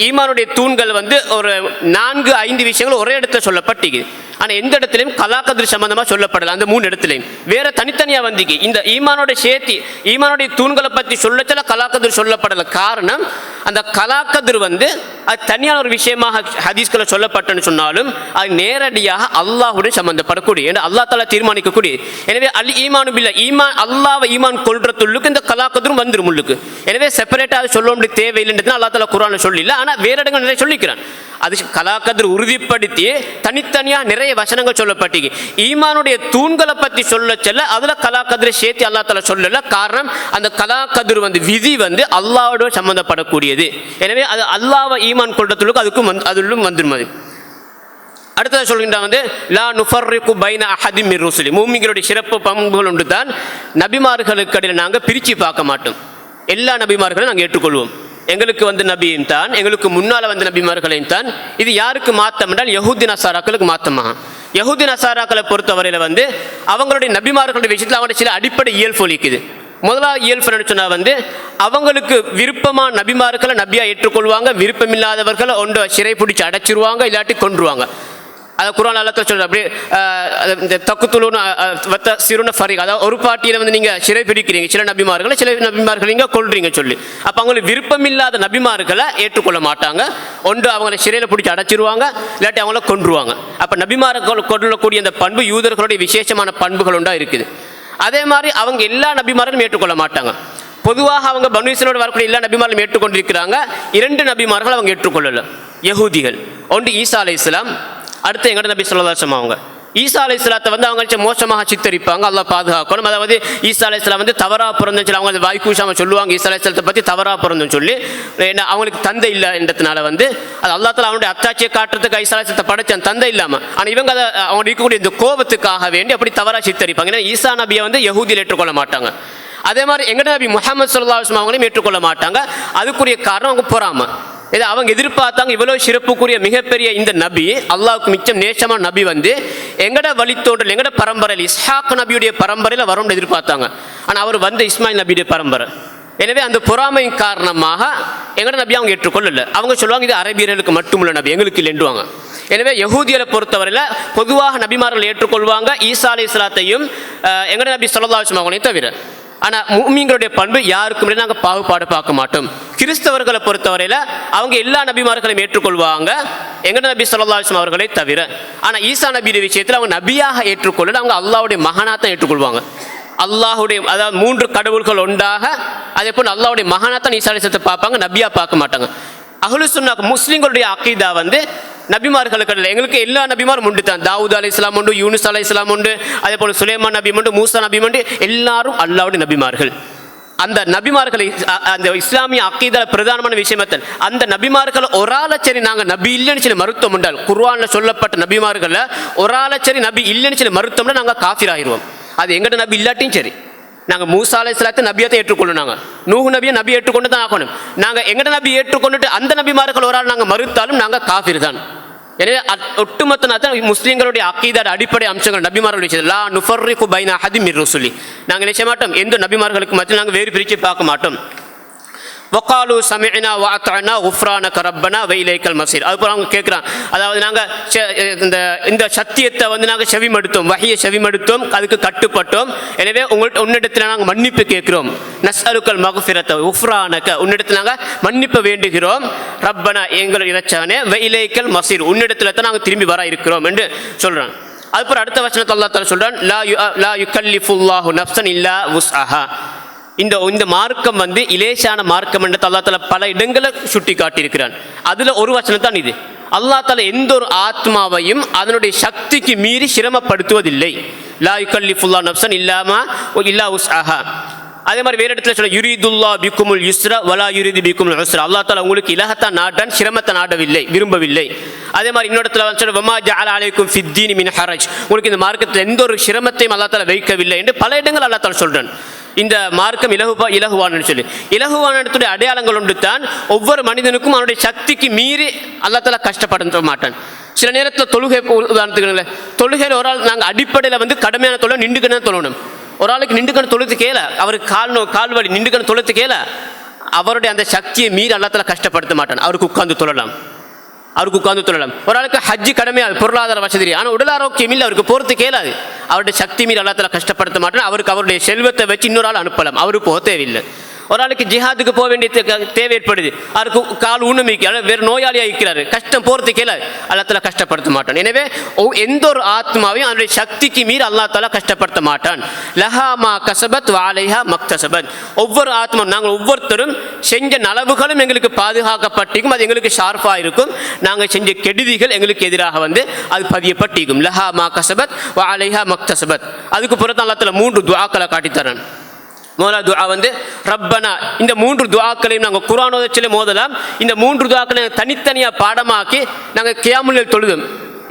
ஈமானுடைய தூண்கள் வந்து ஒரு 4-5 விஷயங்கள் ஒரே இடத்துல சொல்லப்பட்டிருக்கு. ஆனால் எந்த இடத்துலையும் கலாக்கதிர் சம்பந்தமாக சொல்லப்படலை. அந்த 3 இடத்துலையும் வேற தனித்தனியாக வந்திக்கு. இந்த ஈமானோட சேர்த்தி ஈமானுடைய தூண்களை பற்றி சொல்லச்சல கலாக்கதிர் சொல்லப்படலை. காரணம், அந்த கலாக்கதிர் வந்து அது தனியான ஒரு விஷயமாக ஹதீஸ்களை சொல்லப்பட்டன்னு சொன்னாலும் அது நேரடியாக அல்லாஹுடன் சம்பந்தப்படக்கூடிய, ஏன்னா அல்லாஹ் தஆலா தீர்மானிக்கக்கூடிய. எனவே அல் ஈமானு பில்லாஹ், ஈமான் அல்லாஹ்வை ஈமான் கொள்றதுள்ளுக்கு இந்த கலாக்கதிரும் வந்துடும் உள்ளுக்கு. எனவே செப்பரேட்டாக சொல்ல வேண்டிய தேவையில்லைன்றதுனா அல்லாஹ் தஆலா குர்ஆனில் சொல்லல. ஆனால் வேற இடங்கள் நிறைய சொல்லிக்கிறான். அது கலாக்கதிர் உறுதிப்படுத்தி தனித்தனியாக நிறைய வசனங்கள் சொல்லப்பட்டிருக்கு. ஈமானுடைய தூண்களை பற்றி சொல்ல செல்ல அதில் கலாக்கதிரை சேர்த்து அல்லாஹ் தஆலா சொல்லல. காரணம், அந்த கலாக்கதிர் வந்து விதி வந்து அல்லாஹ்வோட சம்பந்தப்படக்கூடியது. எனவே அது அல்லாஹ்வை ஈமான் கொள்றதுக்கு அதுக்கும் அதிலும் வந்துடும். அடுத்ததாக சொல்கின்றான் வந்து லா நுஃபர்ரிகு பைன அஹதி மிர் ருசுலி. மூமின்களுடைய சிறப்பு பண்புகள் ஒன்று தான், நபிமார்களுக்கு இடையில் நாங்கள் பிரித்து பார்க்க மாட்டோம். எல்லா நபிமார்களையும் நாங்கள் ஏற்றுக்கொள்வோம். எங்களுக்கு வந்து நபியும் தான், எங்களுக்கு முன்னால் வந்த நபிமார்களையும் தான். இது யாருக்கு மாத்தம் என்றால் யஹூதி நசாராக்களுக்கு மாத்தமாக. யஹூதி நசாராக்களை பொறுத்தவரையில் வந்து அவங்களுடைய நபிமார்களுடைய விஷயத்தில் அவங்களுடைய சில அடிப்படை இயல்பு இருக்குது. முதலாவது இயல்பு சொன்னால் வந்து அவங்களுக்கு விருப்பமான நபிமார்களை நபியா ஏற்றுக்கொள்வாங்க, விருப்பமில்லாதவர்களை ஒன்று சிறை பிடிச்சி அடைச்சிருவாங்க, இல்லாட்டி கொன்றுவாங்க. அதை குர்ஆன் அல்லாஹ் சொல்ற அப்படியே இந்த தக்குத்துலூன வத்த சிறுன ஃபரீக், அதாவது ஒரு பார்ட்டியில் வந்து நீங்கள் சிறை பிடிக்கிறீங்க சில நபிமார்களை, சில நபிமார்களை நீங்கள் கொள்றீங்க சொல்லி. அப்போ அவங்களுக்கு விருப்பமில்லாத நபிமார்களை ஏற்றுக்கொள்ள மாட்டாங்க. ஒன்று அவங்களை சிறையில் பிடிச்சி அடைச்சிருவாங்க, இல்லாட்டி அவங்கள கொன்றுவாங்க. அப்போ நபிமார்கள் கொள்ளக்கூடிய அந்த பண்பு யூதர்களுடைய விசேஷமான பண்புகள் ஒன்றா இருக்குது. அதே மாதிரி அவங்க எல்லா நபிமார்களும் ஏற்றுக்கொள்ள மாட்டாங்க. பொதுவாக அவங்க பனு இஸ்ராயீலோடு வரக்கூடிய எல்லா நபிமார்களும் ஏற்றுக்கொண்டிருக்கிறாங்க. 2 நபிமார்கள் அவங்க ஏற்றுக்கொள்ளல, யஹூதிகள். ஒன்று ஈசா அலைஹிஸ்ஸலாம், அடுத்து எங்கட நபி ஸல்லல்லாஹு அலைஹி வஸல்லம். அவங்க ஈசா அலைஹிஸ்ஸலாத்தை வந்து அவங்க மோசமாக சித்தரிப்பாங்க, அல்லாஹ் பாதுகாக்கணும். அதாவது ஈசா அலைஹிஸ்ஸலாம் வந்து தவறாக பிறந்துன்னு சொல்லி அவங்க வாய்க்கூசாமல் சொல்லுவாங்க. ஈசா அலைஹிஸ்ஸலாத்தை பற்றி தவறாக பிறந்துன்னு சொல்லி, ஏன்னா அவங்களுக்கு தந்தை இல்லைன்றதுனால வந்து அது அல்லாஹ் தஆலா அவனுடைய அத்தாட்சியை காட்டுறதுக்கு ஈசா அலைஹிஸ்ஸலாத்தை படைச்சான், தந்தை இல்லாமல். ஆனால் இவங்க அதை அவங்க இருக்கக்கூடிய இந்த கோபத்துக்காக வேண்டி அப்படி தவறாக சித்தரிப்பாங்க. ஏன்னா ஈசா நபியை வந்து யஹூதியில் ஏற்றுக்கொள்ள மாட்டாங்க. அதே மாதிரி எங்கட நபி முஹம்மது ஸல்லல்லாஹு அலைஹி வஸல்லம் அவங்களையும் ஏற்றுக்கொள்ள மாட்டாங்க. அதுக்குரிய காரணம் அவங்க பொறாமை. இதை அவங்க எதிர்பார்த்தாங்க. இவ்வளோ சிறப்புக்குரிய மிகப்பெரிய இந்த நபி, அல்லாஹ்வுக்கு மிச்சம் நேசமான நபி வந்து எங்கட வழித்தோன்றல் எங்கட பரம்பரையில் இஸ்ஹாக் நபியுடைய பரம்பரையில் வரும்னு எதிர்பார்த்தாங்க. ஆனால் அவர் வந்து இஸ்மாயில் நபியுடைய பரம்பரை. எனவே அந்த பொறாமையின் காரணமாக எங்கட நபி அவங்க ஏற்றுக்கொள்ளல. அவங்க சொல்லுவாங்க இது அரபியர்களுக்கு மட்டுமுள்ள நபி, எங்களுக்கு இல்லைன்றுவாங்க. எனவே யஹூதியரை பொறுத்தவரையில் பொதுவாக நபிமார்கள் ஏற்றுக்கொள்வாங்க, ஈசா அலைஹிஸ்ஸலாத்தையும் எங்கட நபி ஸல்லல்லாஹு அலைஹி வஸல்லம் அவங்களையும் தவிர. ஆனால் முஃமின்களுடைய பண்பு யாருக்கும் நாங்கள் பாகுபாடு பார்க்க மாட்டோம். கிறிஸ்தவர்களை பொறுத்தவரையில் அவங்க எல்லா நபிமார்களையும் ஏற்றுக்கொள்வாங்க, எங்கட நபி ஸல்லல்லாஹு அலைஹி வஸல்லம் அவர்களை தவிர. ஆனால் ஈசா நபியுடைய விஷயத்தில் அவங்க நபியாக ஏற்றுக்கொள்ளல, அவங்க அல்லாஹ்வுடைய மகனாத்தான் ஏற்றுக்கொள்வாங்க. அல்லாஹுடைய, அதாவது 3 கடவுள்கள் ஒன்றாக, அதே போல் அல்லாஹ்வுடைய மகனாத்தான் ஈசா அலைஹிஸ்ஸலாத்தை பார்ப்பாங்க, நபியா பார்க்க மாட்டாங்க. அஹ்லு சுன்னா முஸ்லிம்களுடைய அக்கீதா வந்து நபிமார்களுக்கு இல்லை, எங்களுக்கு எல்லா நபிமாரும் உண்டு தான். தாவூத் அலைஹிஸ்ஸலாம் உண்டு, யூனுஸ் அலைஹிஸ்ஸலாம் உண்டு, அதே போல் சுலைமான் நபி உண்டு, மூசா நபி உண்டு. எல்லாரும் அல்லாஹ்வுடைய நபிமார்கள். அந்த நபிமார்களை அந்த இஸ்லாமிய அக்கீதால பிரதானமான விஷயமத்தல் அந்த நபிமார்கள் ஒரு ஆளச்சரி நாங்கள் நபி இல்லைன்னு சொல்லி மருத்துவம் உண்டால் குர்ஆனில் சொல்லப்பட்ட நபிமார்களில் ஒரு ஆளச்சரி நபி இல்லைன்னு சொல்லி மருத்துவம்னா நாங்கள் காஃபிர் ஆகிடுவோம். அது எங்கட நபி இல்லாட்டியும் சரி, நாங்கள் மூசா அலைஹிஸ்ஸலாத்தை நபியத்தை ஏற்றுக்கொள்ளணும், நாங்கள் நூஹ் நபியை நபி ஏற்றுக்கொண்டு தான் ஆகணும். நாங்கள் எங்கட நபி ஏற்றுக்கொண்டுட்டு அந்த நபிமார்கள் ஒரு ஆள் நாங்கள் மறுத்தாலும் நாங்கள் காஃபிர் தான். எனவே ஒட்டுமொத்த முஸ்லீம்களுடைய அக்கீதாட அடிப்படை அம்சங்கள் நபிமார்கள் விஷயத்தில் லா நுஃபர்ரிகு பைன அஹதின் மிர் ருசுலி, நாங்கள் நினைச்ச மாட்டோம் எந்த நபிமார்களுக்கு மத்தியில் நாங்கள் வேறு பிரித்து பார்க்க மாட்டோம். வக்காலு சமிஅனா வ அத்அனா குஃப்ரானக ரப்பனா வ இலைக்கல் மஸீர். அதுபோல் அவங்க கேட்குறான், அதாவது நாங்கள் இந்த சத்தியத்தை வந்து நாங்கள் செவிமடுத்தோம், வஹியை செவிமடுத்தோம், அதுக்கு கட்டுப்பட்டோம். எனவே உன்னிடத்தில் நாங்கள் மன்னிப்பு கேட்கிறோம். நஸ்அலுக்கல் மக்ஃபிரத குஃப்ரானக, உன்னிடத்தில் நாங்கள் மன்னிப்பு வேண்டுகிறோம். ரப்பனா எங்கள் இறைச்சவனே வ இலைக்கல் மஸீர், உன்னிடத்தில் தான் நாங்கள் திரும்பி வர இருக்கிறோம் என்று சொல்கிறான். அதுபோல் அடுத்த வசனத்தை அல்லாஹ் தஆலா சொல்கிறான், லா யுகல்லிஃபுல்லாஹு நஃப்ஸன் இல்லா வுஸ்அஹா. இந்த மார்க்கம் வந்து இலேசான மார்க்கம் என்று அல்லாஹ் தஆலா பல இடங்களை சுட்டி காட்டியிருக்கிறான். அதில் ஒரு வசனம் தான் இது. அல்லாஹ் தஆலா எந்த ஒரு ஆத்மாவையும் அதனுடைய சக்திக்கு மீறி சிரமப்படுத்துவதில்லை. லா யுகல்லிஃபுல்லாஹு நஃப்ஸன் இல்லா வுஸ்அஹா. அதே மாதிரி வேறு இடத்துல சொல்ல யுரீதுல்லாஹ் பிக்குமுல் யுஸ்ரா வலா யுரீது பிக்குமுல் உஸ்ரா. அல்லாஹ் தஆலா உங்களுக்கு இலகத்தான் நாட்டான், சிரமத்தை நாடவில்லை, விரும்பவில்லை. அதே மாதிரி இன்னொரு இடத்துல சொல்ல வமா ஜஅல அலைக்கும் ஃபித்தீனி மின் ஹரஜ், உங்களுக்கு இந்த மார்க்கத்தில் எந்த ஒரு சிரமத்தையும் அல்லாஹ் தஆலா வைக்கவில்லை என்று பல இடங்கள் அல்லாஹ் தஆலா சொல்றான். இந்த மார்க்கம் இலகுவான்னு சொல்லி இலகுவான இடத்துடைய அடையாளங்கள் ஒன்று தான் ஒவ்வொரு மனிதனுக்கும் அவனுடைய சக்திக்கு மீறி அல்லாஹ் தஆலா கஷ்டப்பட மாட்டான். சில நேரத்தில் தொழுகை உதாரணத்துக்கு தொழுகையில் ஒரு ஆள் நாங்கள் அடிப்படையில் வந்து கடுமையான தொழில் நின்றுக்கணும் தொழணும். ஒரு ஆளுக்கு நின்றுக்கணும் தொழுத்து கேள, அவருக்கு கால் வலி நின்றுக்கணும் தொழுத்து கேள, அவருடைய அந்த சக்தியை மீறி அல்லாஹ் தஆலா கஷ்டப்படுத்த மாட்டான். அவருக்கு உட்கார்ந்து தொழலாம். ஒரு ஆளுக்கு ஹஜ்ஜு கடமையாது, பொருளாதார வசதி, ஆனால் உடல் ஆரோக்கியம் இல்லை, அவருக்கு போகிறது கேளாது. அவருடைய சக்தி மீறி அல்லாஹ் தஆலா கஷ்டப்படுத்த மாட்டான். அவருக்கு அவருடைய செல்வத்தை வச்சு இன்னொரு ஆள் அனுப்பலாம், அவருக்கு போக தேவையில்லை. ஒரு ஆளுக்கு ஜிஹாதுக்கு போக வேண்டிய தேவை ஏற்படுது, அவருக்கு கால் ஊனமிக்கு வேறு நோயாளியாக இருக்கிறாரு, கஷ்டம் போகிறது கேளாது, அல்லாஹ் தஆலா கஷ்டப்படுத்த மாட்டான். எனவே எந்த ஒரு ஆத்மாவையும் அதனுடைய சக்திக்கு மீறி அல்லாஹ் தஆலா கஷ்டப்படுத்த மாட்டான். லஹா மா கஸபத் வ அலைஹா மக்தஸபத். ஒவ்வொரு ஆத்மா நாங்கள் ஒவ்வொருத்தரும் செஞ்ச நலவுகளும் எங்களுக்கு பாதுகாக்கப்பட்டிருக்கும், அது எங்களுக்கு ஷார்ப்பாக இருக்கும். நாங்கள் செஞ்ச கெடுதிகள் எங்களுக்கு எதிராக வந்து அது பதியப்பட்டிருக்கும். லஹா மா கஸபத் வ அலைஹா மக்தஸபத். அதுக்கு பிறகு அல்லாஹ் தஆலா 3 துஆக்களை காட்டித்தரான். முதலாவது துஆ வந்து ரப்பனா. இந்த 3 துஆக்களையும் நாங்கள் குர்ஆன் ஓதச்சில மோதலாம். இந்த 3 துஆக்களையும் தனித்தனியாக பாடமாக்கி நாங்கள் கியாமுல் தொழுதும்,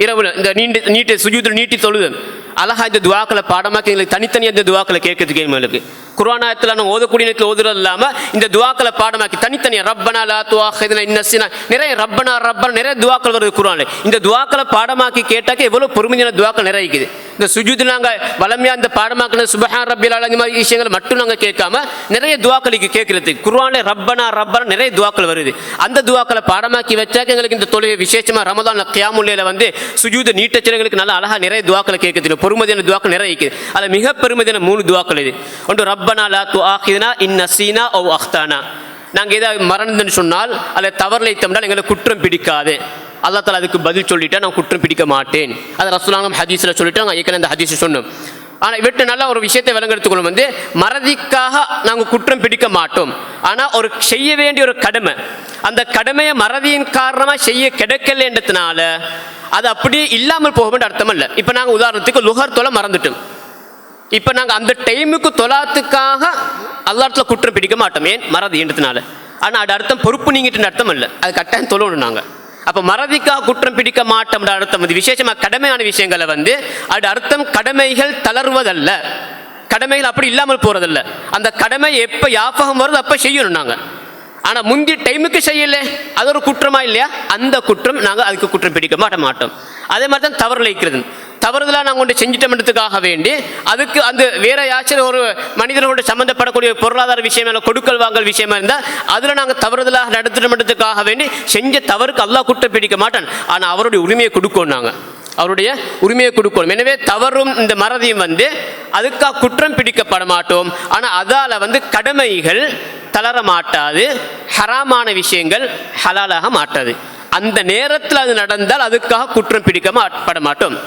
இரவுல இந்த நீட்டி சுஜூதில் நீட்டி தொழுதும் அழகா இந்த துஆக்களை பாடமாக்கி எங்களுக்கு தனித்தனியாக இந்த துஆக்களை கேட்கறதுக்கு எங்களுக்கு குர்ஆன் ஆயத்தில் நாங்கள் ஓதக்கூடிய நேரத்தில் ஓதுறது இல்லாமல் இந்த துஆக்களை பாடமாக்கி தனித்தனியாக ரப்பனா லா துஆஹிதுனா இன் நஸினா, நிறைய ரப்பனா நிறைய துஆக்கள் வருது குர்ஆனில். இந்த துஆக்களை பாடமாக்கி கேட்டாக்க எவ்வளோ பொறுமையான துஆக்கள் நிறைய இருக்குது. இந்த சுஜூது நாங்கள் வளமையாக இந்த பாடமாக்கின சுப்ஹான் ரப்பில் அலா, இந்த மாதிரி விஷயங்களை மட்டும் நாங்கள் கேட்காம நிறைய துஆக்களுக்கு கேட்கறது. குர்ஆனில் ரப்பனா நிறைய துஆக்கள் வருது. அந்த துஆக்களை பாடமாக்கி வச்சாக்க எங்களுக்கு இந்த தொழுகை விசேஷமாக ரமதான் கியாமுல்லையில் வந்து சுஜூது நீட்டச்சல் நல்லா அழகாக நிறைய துஆக்களை கேட்குது. பொறுமதியான துஆக்கள் நிறைய இருக்குது. அதில் மிக பெருமதியான 3 துஆக்கள் இது. ஒன்று ரப்பனா லா துஆஹிதுனா இன் நஸீனா அவ் அக்தானா. நாங்கள் ஏதாவது மறந்துன்னு சொன்னால் அதில் தவறுலை தந்தால் எங்களை குற்றம் பிடிக்காது. அல்லாஹ் தஆலா அதுக்கு பதில் சொல்லிட்டா நான் குற்றம் பிடிக்க மாட்டேன். அதை ரசூலுல்லாஹ் ஹதீஸில் சொல்லிட்டு நாங்கள் ஏற்கனவே அந்த ஹதீஸை சொன்னோம். ஆனால் இவற்றை நல்லா ஒரு விஷயத்தை விளங்கெடுத்துக்கொள்ளும் வந்து மறதிக்காக நாங்கள் குற்றம் பிடிக்க மாட்டோம். ஆனால் ஒரு செய்ய வேண்டிய ஒரு கடமை, அந்த கடமையை மறதியின் காரணமாக செய்ய கிடைக்கலன்றதுனால அது அப்படியே இல்லாமல் போக வேண்டிய அர்த்தம் இல்லை. இப்போ நாங்கள் உதாரணத்துக்கு லுஹர் தொலை மறந்துட்டோம். இப்போ நாங்கள் அந்த டைமுக்கு தொலாத்துக்காக அல்லாஹ்ல குற்றம் பிடிக்க மாட்டோம். ஏன்? மறதின்றதுனால. ஆனால் அது அர்த்தம் பொறுப்பு நீங்கிட்டு அர்த்தம் இல்லை, அது கட்டாயம் தொழணும் நாங்கள். அப்போ மறதிக்காக குற்றம் பிடிக்க மாட்டோம் அர்த்தம் வந்து விசேஷமாக கடமையான விஷயங்களை வந்து அது அர்த்தம் கடமைகள் தளர்வதல்ல, கடமைகள் அப்படி இல்லாமல் போகிறதல்ல. அந்த கடமை எப்போ யாபகம் வருது அப்போ செய்யணும் நாங்கள். ஆனால் முந்தி டைமுக்கு செய்யலை, அது ஒரு குற்றமா இல்லையா? அந்த குற்றம் நாங்கள் அதுக்கு குற்றம் பிடிக்க மாட்டோம். அதே மாதிரி தான் தவறு இழைக்கிறது. தவறுதலாக நாங்கள் ஒன்று செஞ்சிட்டோம்ன்றதுக்காக வேண்டி அதுக்கு அந்த வேற யாச்சும் ஒரு மனிதனோடு சம்மந்தப்படக்கூடிய பொருளாதார விஷயமா கொடுக்கல் வாங்கல் விஷயமா இருந்தால் அதில் நாங்கள் தவறுதலாக நடத்திட்டோம்ன்றதுக்காக வேண்டி செஞ்ச தவறுக்கு அல்லாஹ் குற்றம் பிடிக்க மாட்டான். ஆனால் அவருடைய உரிமையை கொடுக்கணும், நாங்கள் அவருடைய உரிமையை கொடுக்கணும். எனவே தவறும் இந்த மறதியும் வந்து அதுக்காக குற்றம் பிடிக்கப்பட மாட்டோம். ஆனால் அதால் வந்து கடமைகள் தளர மாட்டாது, ஹராமான விஷயங்கள் ஹலாலாக மாட்டாது. அந்த நேரத்தில் அது நடந்தால் அதுக்காக குற்றம் பிடிக்கப்பட மாட்டோம்.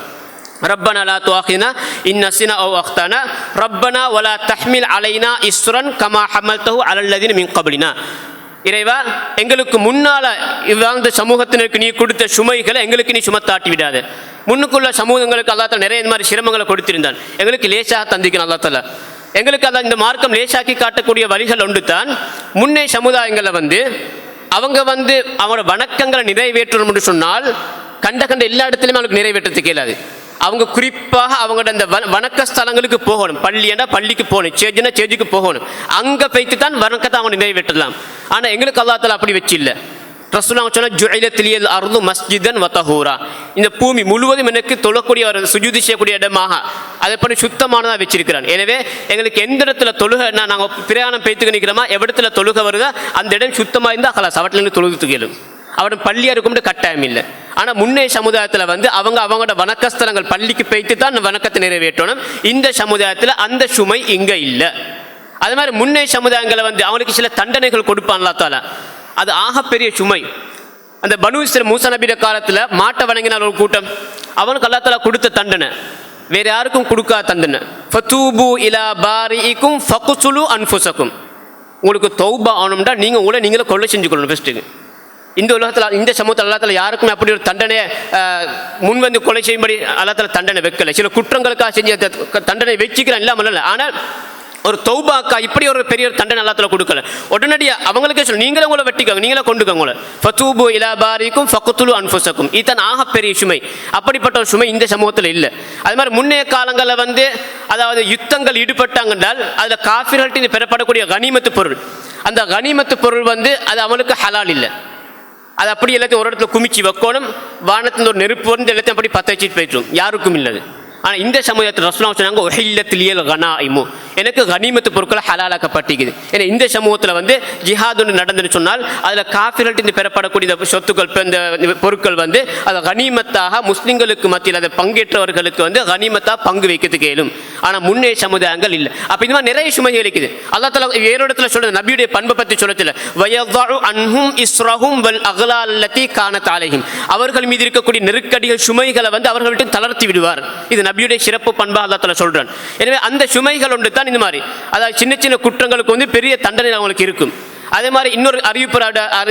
ரப்பனா லா துஆஹிதுனா இன் நஸினா அவ் அக்தானா ரப்பனா வலா தஹ்மில் அலைனா இஸ்ரன் கமா ஹமல்தஹு அலல்லதீன மின் கப்லினா. இறைவா, எங்களுக்கு முன்னால் வாழ்ந்த சமூகத்தினருக்கு நீ கொடுத்த சுமைகளை எங்களுக்கு நீ சுமத்தாட்டி விடாது. முன்னுக்குள்ள சமூகங்களுக்கு அல்லாஹ் தஆலா நிறைய இந்த மாதிரி சிரமங்களை கொடுத்திருந்தான், எங்களுக்கு லேசாக தந்திக்கணும். அல்லாஹ் தஆலா எங்களுக்கு அல்லாஹ் இந்த மார்க்கம் லேசாக்கி காட்டக்கூடிய வழிகள் ஒன்று தான். முன்னே சமுதாயங்களை வந்து அவங்க வந்து அவங்களோட வணக்கங்களை நிறைவேற்றணும் என்று சொன்னால் கண்ட எல்லா இடத்துலையுமே அவங்களுக்கு நிறைவேற்றத்துக்கு இயலாது. அவங்க குறிப்பாக அவங்களோட அந்த வணக்க ஸ்தலங்களுக்கு போகணும். பள்ளின்னா பள்ளிக்கு போகணும், சேஜ்னா சேஜுக்கு போகணும். அங்கே போய்த்து தான் வணக்கத்தை அவங்க நிறைவேற்றலாம். ஆனால் எங்களுக்கு அல்லாஹ் தஆலா அப்படி வச்சு இல்லை. ரசூலுல்லாஹ் சொன்ன ஜுஇலத் லியல் அர்து மஸ்ஜிதன் வ தஹூரா, இந்த பூமி முழுவதும் எனக்கு தொழக்கூடிய ஒரு சுஜூதி செய்யக்கூடிய இடமாக அதை பண்ணி சுத்தமானதாக வச்சிருக்கிறான். எனவே எங்களுக்கு எந்த இடத்துல தொழுகை நாங்கள் பிரயாணம் பேத்துக்கு நிற்கிறோமா, எவ்விடத்துல தொழுகை வருதோ அந்த இடம் சுத்தமாக இருந்தால் கலாஸ் அவற்றிலிருந்து தொழுதுக்கு இயலும். அவன் பள்ளியாக இருக்கும்னு கட்டாயம் இல்லை. ஆனால் முன்னே சமுதாயத்தில் வந்து அவங்களோட வணக்கஸ்தலங்கள் பள்ளிக்கு போய்த்து தான் வணக்கத்தை நிறைவேற்றணும். இந்த சமுதாயத்தில் அந்த சுமை இங்கே இல்லை. அது மாதிரி முன்னே சமுதாயங்களை வந்து அவனுக்கு சில தண்டனைகள் கொடுப்பான் அல்லாஹ் தஆலா. அது ஆகப்பெரிய சுமை. அந்த பனு இஸ்ராயீல் மூசா நபியோட காலத்தில் மாட்டை வணங்கினால் ஒரு கூட்டம், அவனுக்கு அல்லாஹ் தஆலா கொடுத்த தண்டனை வேறு யாருக்கும் கொடுக்காத தண்டனை. ஃபதூபு இலா பாரிஇக்கும் ஃபக்சுலு அன்ஃபுஸக்கும். உங்களுக்கு தௌபா ஆகணும்டா நீங்கள் உங்களை நீங்களே கொலை செஞ்சுக்கொள்ளணும். ஃபஸ்ட்டுக்கு இந்த உலகத்தில் இந்த சமூகத்தில் அல்லாஹ் தஆலா யாருக்குமே அப்படி ஒரு தண்டனையை முன்வந்து கொலை செய்யும்படி அல்லாஹ் தஆலா தண்டனை வைக்கலை. சில குற்றங்களுக்காக செஞ்ச தண்டனை வச்சுக்கிறான் இல்லாமல் இல்லை. ஆனால் ஒரு தௌபாக்கா இப்படி ஒரு பெரிய ஒரு தண்டனை அல்லாஹ் தஆலா கொடுக்கல. உடனடியாக அவங்களுக்கே சொல்லு, நீங்களே உங்களை வெட்டிக்கோங்க, நீங்களே கொண்டுக்கோங்க. ஃபதூபு இலா பாரிக்கும் ஃபக்துலு அன்ஃபுஸக்கும். இதுதான் ஆகப்பெரிய சுமை. அப்படிப்பட்ட ஒரு சுமை இந்த சமூகத்தில் இல்லை. அது மாதிரி முன்னைய காலங்களில் வந்து அதாவது யுத்தங்கள் ஈடுபட்டாங்க என்றால் அதில் காஃபிர்கள்ட்ட பெறப்படக்கூடிய கனிமத்து பொருள், அந்த கனிமத்து பொருள் வந்து அது அவனுக்கு ஹலால் இல்லை. அது அப்படி எல்லாத்தையும் ஒரு இடத்துல குமிச்சு வைக்கணும், வானத்தில் ஒரு நெருப்பு வந்து எல்லாத்தையும் அப்படி பற்ற வச்சுட்டு போயிட்டோம், யாருக்கும் இல்லது. ஆனால் இந்த சமூகத்தில் ரசூலுல்லாஹ் சொன்னாங்க உஹில்லத் லியல் கனாயிமு, எனக்கு கனிமத்து பொருட்கள் ஹலாலாக்கப்பட்டிருக்குது. ஏன்னா இந்த சமூகத்தில் வந்து ஜிஹாத் ஒன்று நடந்துன்னு சொன்னால் அதில் காஃபிர்கள்ட்ட பெறப்படக்கூடிய இந்த சொத்துக்கள் இந்த பொருட்கள் வந்து அதை கனிமத்தாக முஸ்லிம்களுக்கு மத்தியில் அதை பங்கேற்றவர்களுக்கு வந்து கனிமத்தாக பங்கு வைக்கிறதுக்கு இயலும். ஆனால் முன்னே சமுதாயங்கள் இல்லை. அப்போ இந்த மாதிரி நிறைய சுமைகள் இருக்குது. அல்லாஹ் தஆலா வேறு இடத்துல சொல்றது நபியுடைய பண்பை பற்றி சொல்லத்தில் வயதஉ அன்ஹும் இஸ்ரஹும் வல் அக்லால் லத்தி கானத் அலைஹிம், அவர்கள் மீது இருக்கக்கூடிய நெருக்கடிகள் சுமைகளை வந்து அவர்கள்ட்ட தளர்த்தி விடுவார். இது நபியுடைய சிறப்பு பண்பா அல்லாஹ் தஆலா சொல்றான். எனவே அந்த சுமைகள் ஒன்று தான் இந்த மாதிரி, அதாவது சின்ன சின்ன குற்றங்களுக்கு வந்து பெரிய தண்டனை அவங்களுக்கு இருக்கும். அதே மாதிரி இன்னொரு அறிவிப்பு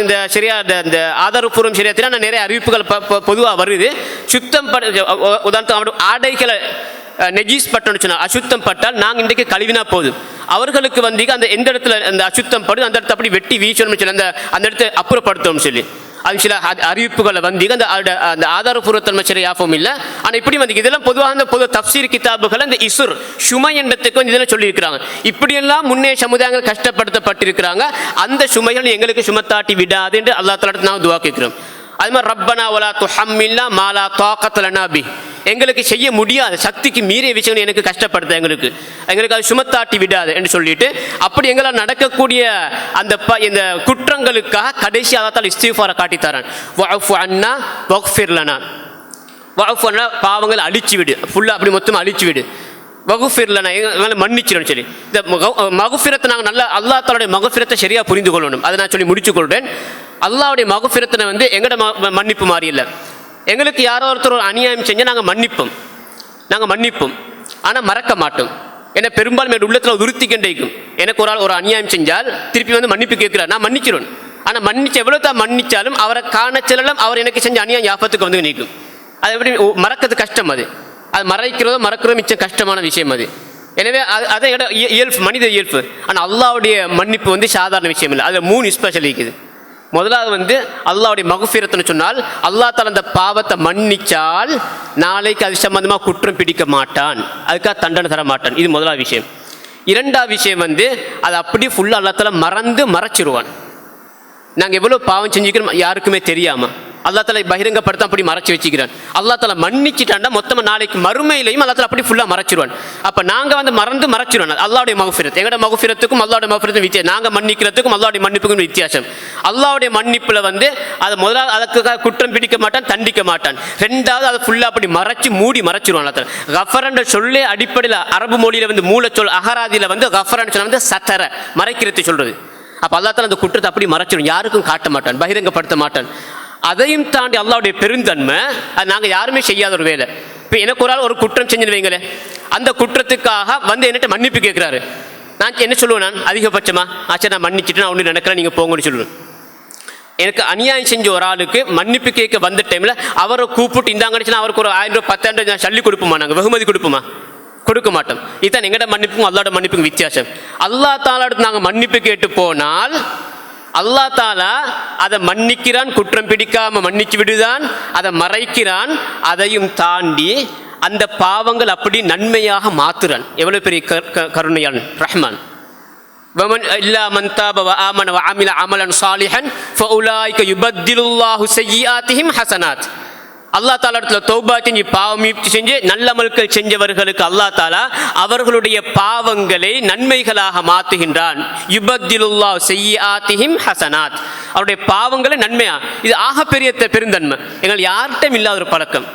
இந்த சரியா இந்த ஆதாரப்பூர்வம் சரியாத்தினா நிறைய அறிவிப்புகள் பொதுவாக வருது. சுத்தம் உதாரணத்துக்கு ஆடைகளை நெஜீஸ் பட்டோன்னு சொன்னால் அசுத்தம் பட்டால் நாங்கள் இன்றைக்கு கழுவினா போதும், அவர்களுக்கு வந்து அந்த எந்த இடத்துல அந்த அசுத்தம் படுது அந்த இடத்த அப்படி வெட்டி வீசணும்னு சொல்லி அந்த இடத்த அப்புறப்படுத்தணும்னு சொல்லி அது சில அறிவிப்புகளை வந்து அந்த ஆதாரப்பூர்வத்தன்மை சரி யாபம் இல்லை. ஆனால் இப்படி வந்து இதெல்லாம் பொதுவாக பொது தஃப்சீர் கிதாபுகள் அந்த இசுர் சுமை என்றதுக்கு வந்து இதெல்லாம் சொல்லியிருக்கிறாங்க. இப்படியெல்லாம் முன்னே சமுதாயங்கள் கஷ்டப்படுத்தப்பட்டிருக்கிறாங்க. அந்த சுமைகள் எங்களுக்கு சுமத்தாட்டி விடாது என்று அல்லாஹ் தஆலா நாம் துஆ கேட்கிறோம். அது மாதிரி ரப்பனா வலா துஹம்மில்னா மாலா தாக்கத் லனா பி, எங்களுக்கு செய்ய முடியாது சக்திக்கு மீறிய விஷயங்கள் எனக்கு கஷ்டப்படுத்த எங்களுக்கு அது சுமத்தாட்டி விடாது என்று சொல்லிட்டு அப்படி எங்களால் நடக்கக்கூடிய அந்த இந்த குற்றங்களுக்காக கடைசி அல்லாஹ் தஆலா இஸ்திக்ஃபாரை காட்டித்தரான். வஅஃபு அன்னா வக்ஃபிர் லனா, வஅஃபு அன்னா பாவங்களை அழிச்சு விடு, ஃபுல்லாக அப்படி மொத்தமாக அழிச்சு விடு, வகுஃபிர் லனா எங்களை மன்னிச்சிடணும் சொல்லி இந்த மகுஃபிரத்தை நாங்கள் நல்லா அல்லாஹ் தஆலாவுடைய மகுஃபிரத்தை சரியாக புரிந்து கொள்ளணும். அதை நான் சொல்லி முடிச்சு கொள்கிறேன். அல்லாஹ்வுடைய மகுஃபிரத்தை வந்து எங்களோட மன்னிப்பு மாதிரி இல்லை. எங்களுக்கு யாரோ ஒருத்தர் ஒரு அநியாயம் செஞ்சால் நாங்கள் மன்னிப்போம், ஆனால் மறக்க மாட்டோம். ஏன்னா பெரும்பாலும் என் உள்ளத்தில் உறுத்திக்கின்றேக்கும். எனக்கு ஒரு ஆள் ஒரு அநியாயம் செஞ்சால் திருப்பி வந்து மன்னிப்பு கேட்குறார், நான் மன்னிச்சிடுவேன். ஆனால் மன்னிச்சு எவ்வளோ தான் மன்னிச்சாலும் அவரை காண செல்லலாம் அவர் எனக்கு செஞ்ச அநியாயம் ஞாபகத்துக்கு வந்து நிற்கும். அது எப்படி மறக்கிறது கஷ்டம், அது மறக்கிறதோ மிச்சம் கஷ்டமான விஷயம் அது. எனவே அதை இயல்பு, மனித இயல்பு. ஆனால் அல்லாஹ்வுடைய மன்னிப்பு வந்து சாதாரண விஷயம் இல்லை. அதில் 3 ஸ்பெஷல் இருக்குது. முதலாவது வந்து அல்லாஹ்வுடைய மகுஃபிரத்துன்னு சொன்னால் அல்லாஹ் தஆலா அந்த பாவத்தை மன்னிச்சால் நாளைக்கு அது சம்பந்தமாக குற்றம் பிடிக்க மாட்டான், அதுக்காக தண்டனை தர மாட்டான். இது முதலாவது விஷயம். இரண்டாவது விஷயம் வந்து அது அப்படி ஃபுல்லாக அல்லாஹ் தஆலா மறைச்சிருவான். நாங்கள் எவ்வளோ பாவம் செஞ்சுக்கிறோம் யாருக்குமே தெரியாமல் அல்லாஹ் தஆலா பகிரங்கப்படுத்த அப்படி மறைச்சி வச்சுக்கிறான். அல்லாஹ் தஆலா மன்னிச்சிட்டாண்டா மொத்தமாக நாளைக்கு மறுமையிலையும் அல்லாஹ் தஆலா அப்படி ஃபுல்லாக மறைச்சிருவான். அப்போ நாங்கள் வந்து மறைச்சிருவோம். அல்லாஹ்வுடைய மகுஃபிரத் எங்களோட மகுஃபிரத்துக்கும் அல்லாஹ்வுடைய மகுஃபிரத்துக்கும் வித்தியாசம், நாங்கள் மன்னிக்கிறதுக்கும் அல்லாஹ்வுடைய மன்னிப்புக்கும் வித்தியாசம். அல்லாஹ்வுடைய மன்னிப்பில் வந்து அது முதலாவது அதுக்கு குற்றம் பிடிக்க மாட்டான், தண்டிக்க மாட்டான். ரெண்டாவது அதை ஃபுல்லாக அப்படி மறைச்சிருவான் அல்லாஹ் தஆலா. கஃபரன்ற சொல்லே அடிப்படையில் அரபு மொழியில் வந்து மூலச்சொல் அகராதியில் வந்து கஃபரன்னு சொன்னால் வந்து சத்தர மறைக்கிறது சொல்கிறது. அப்போ அல்லாஹ் தஆலா அந்த குற்றத்தை அப்படி மறைச்சிடும், யாருக்கும் காட்ட மாட்டான், பகிரங்கப்படுத்த மாட்டான். அதையும் தாண்டி அல்லாஹ்வுடைய பெருந்தன்மை, அது நாங்கள் யாருமே செய்யாத ஒரு வேலை. இப்போ எனக்கு ஒரு ஆள் ஒரு குற்றம் செஞ்சுன்னு வைங்களேன், அந்த குற்றத்துக்காக வந்து என்கிட்ட மன்னிப்பு கேட்குறாரு, நான் என்ன சொல்லுவேன், நான் அதிகபட்சமாக ஆச்சா நான் மன்னிச்சுட்டு நான் ஒன்று நினைக்கிறேன் நீங்கள் போங்கன்னு சொல்லுவேன். எனக்கு அநியாயம் செஞ்ச ஒரு ஆளுக்கு மன்னிப்பு கேட்க வந்த டைமில் அவரை கூப்பிட்டு இந்தாங்கன்னு அவருக்கு ஒரு 1000 ரூபா 10,000 நான் சல்லி கொடுப்போமா, நாங்கள் வெகுமதி கொடுப்போமா? கொடுக்க மாட்டோம். இதுதான் எங்கள்ட மன்னிப்புக்கும் அல்லாஹ்வுடைய மன்னிப்புக்கும் வித்தியாசம். அல்லாஹ் தஆலாவுக்கு நாங்கள் மன்னிப்பு கேட்டு போனால் அல்லாஹ் தஆலா அதை மன்னிக்கிறான், குற்றம் பிடிக்காம மன்னிச்சு விடுதான், அதை மறைக்கிறான். அதையும் தாண்டி அந்த பாவங்கள் அப்படி நன்மையாக மாத்துறான். எவ்வளவு பெரிய கருணையான் ரஹ்மான். வமன் இல்லா மன் தாப வ ஆமன வ அமில அமலன் சாலிஹன் ஃபஉலாயிக யுபத்திலுல்லாஹு ஸய்யிஆத்திஹிம் ஹஸனாத். அல்லாஹ் தாலா இடத்துல தௌபா செஞ்சு பாவம் செஞ்சு நல்லமல்கள் செஞ்சவர்களுக்கு அல்லாஹ் தாலா அவர்களுடைய பாவங்களை நன்மைகளாக மாற்றுகின்றான். யுபத்திலுல்லாஹு ஸய்யிஆத்திஹிம் ஹஸனாத். அவருடைய பாவங்களை நன்மையா. இது ஆகப்பெரிய பெருந்தன்மை. எங்கள் யார்கிட்டையும் இல்லாத ஒரு பழக்கம்.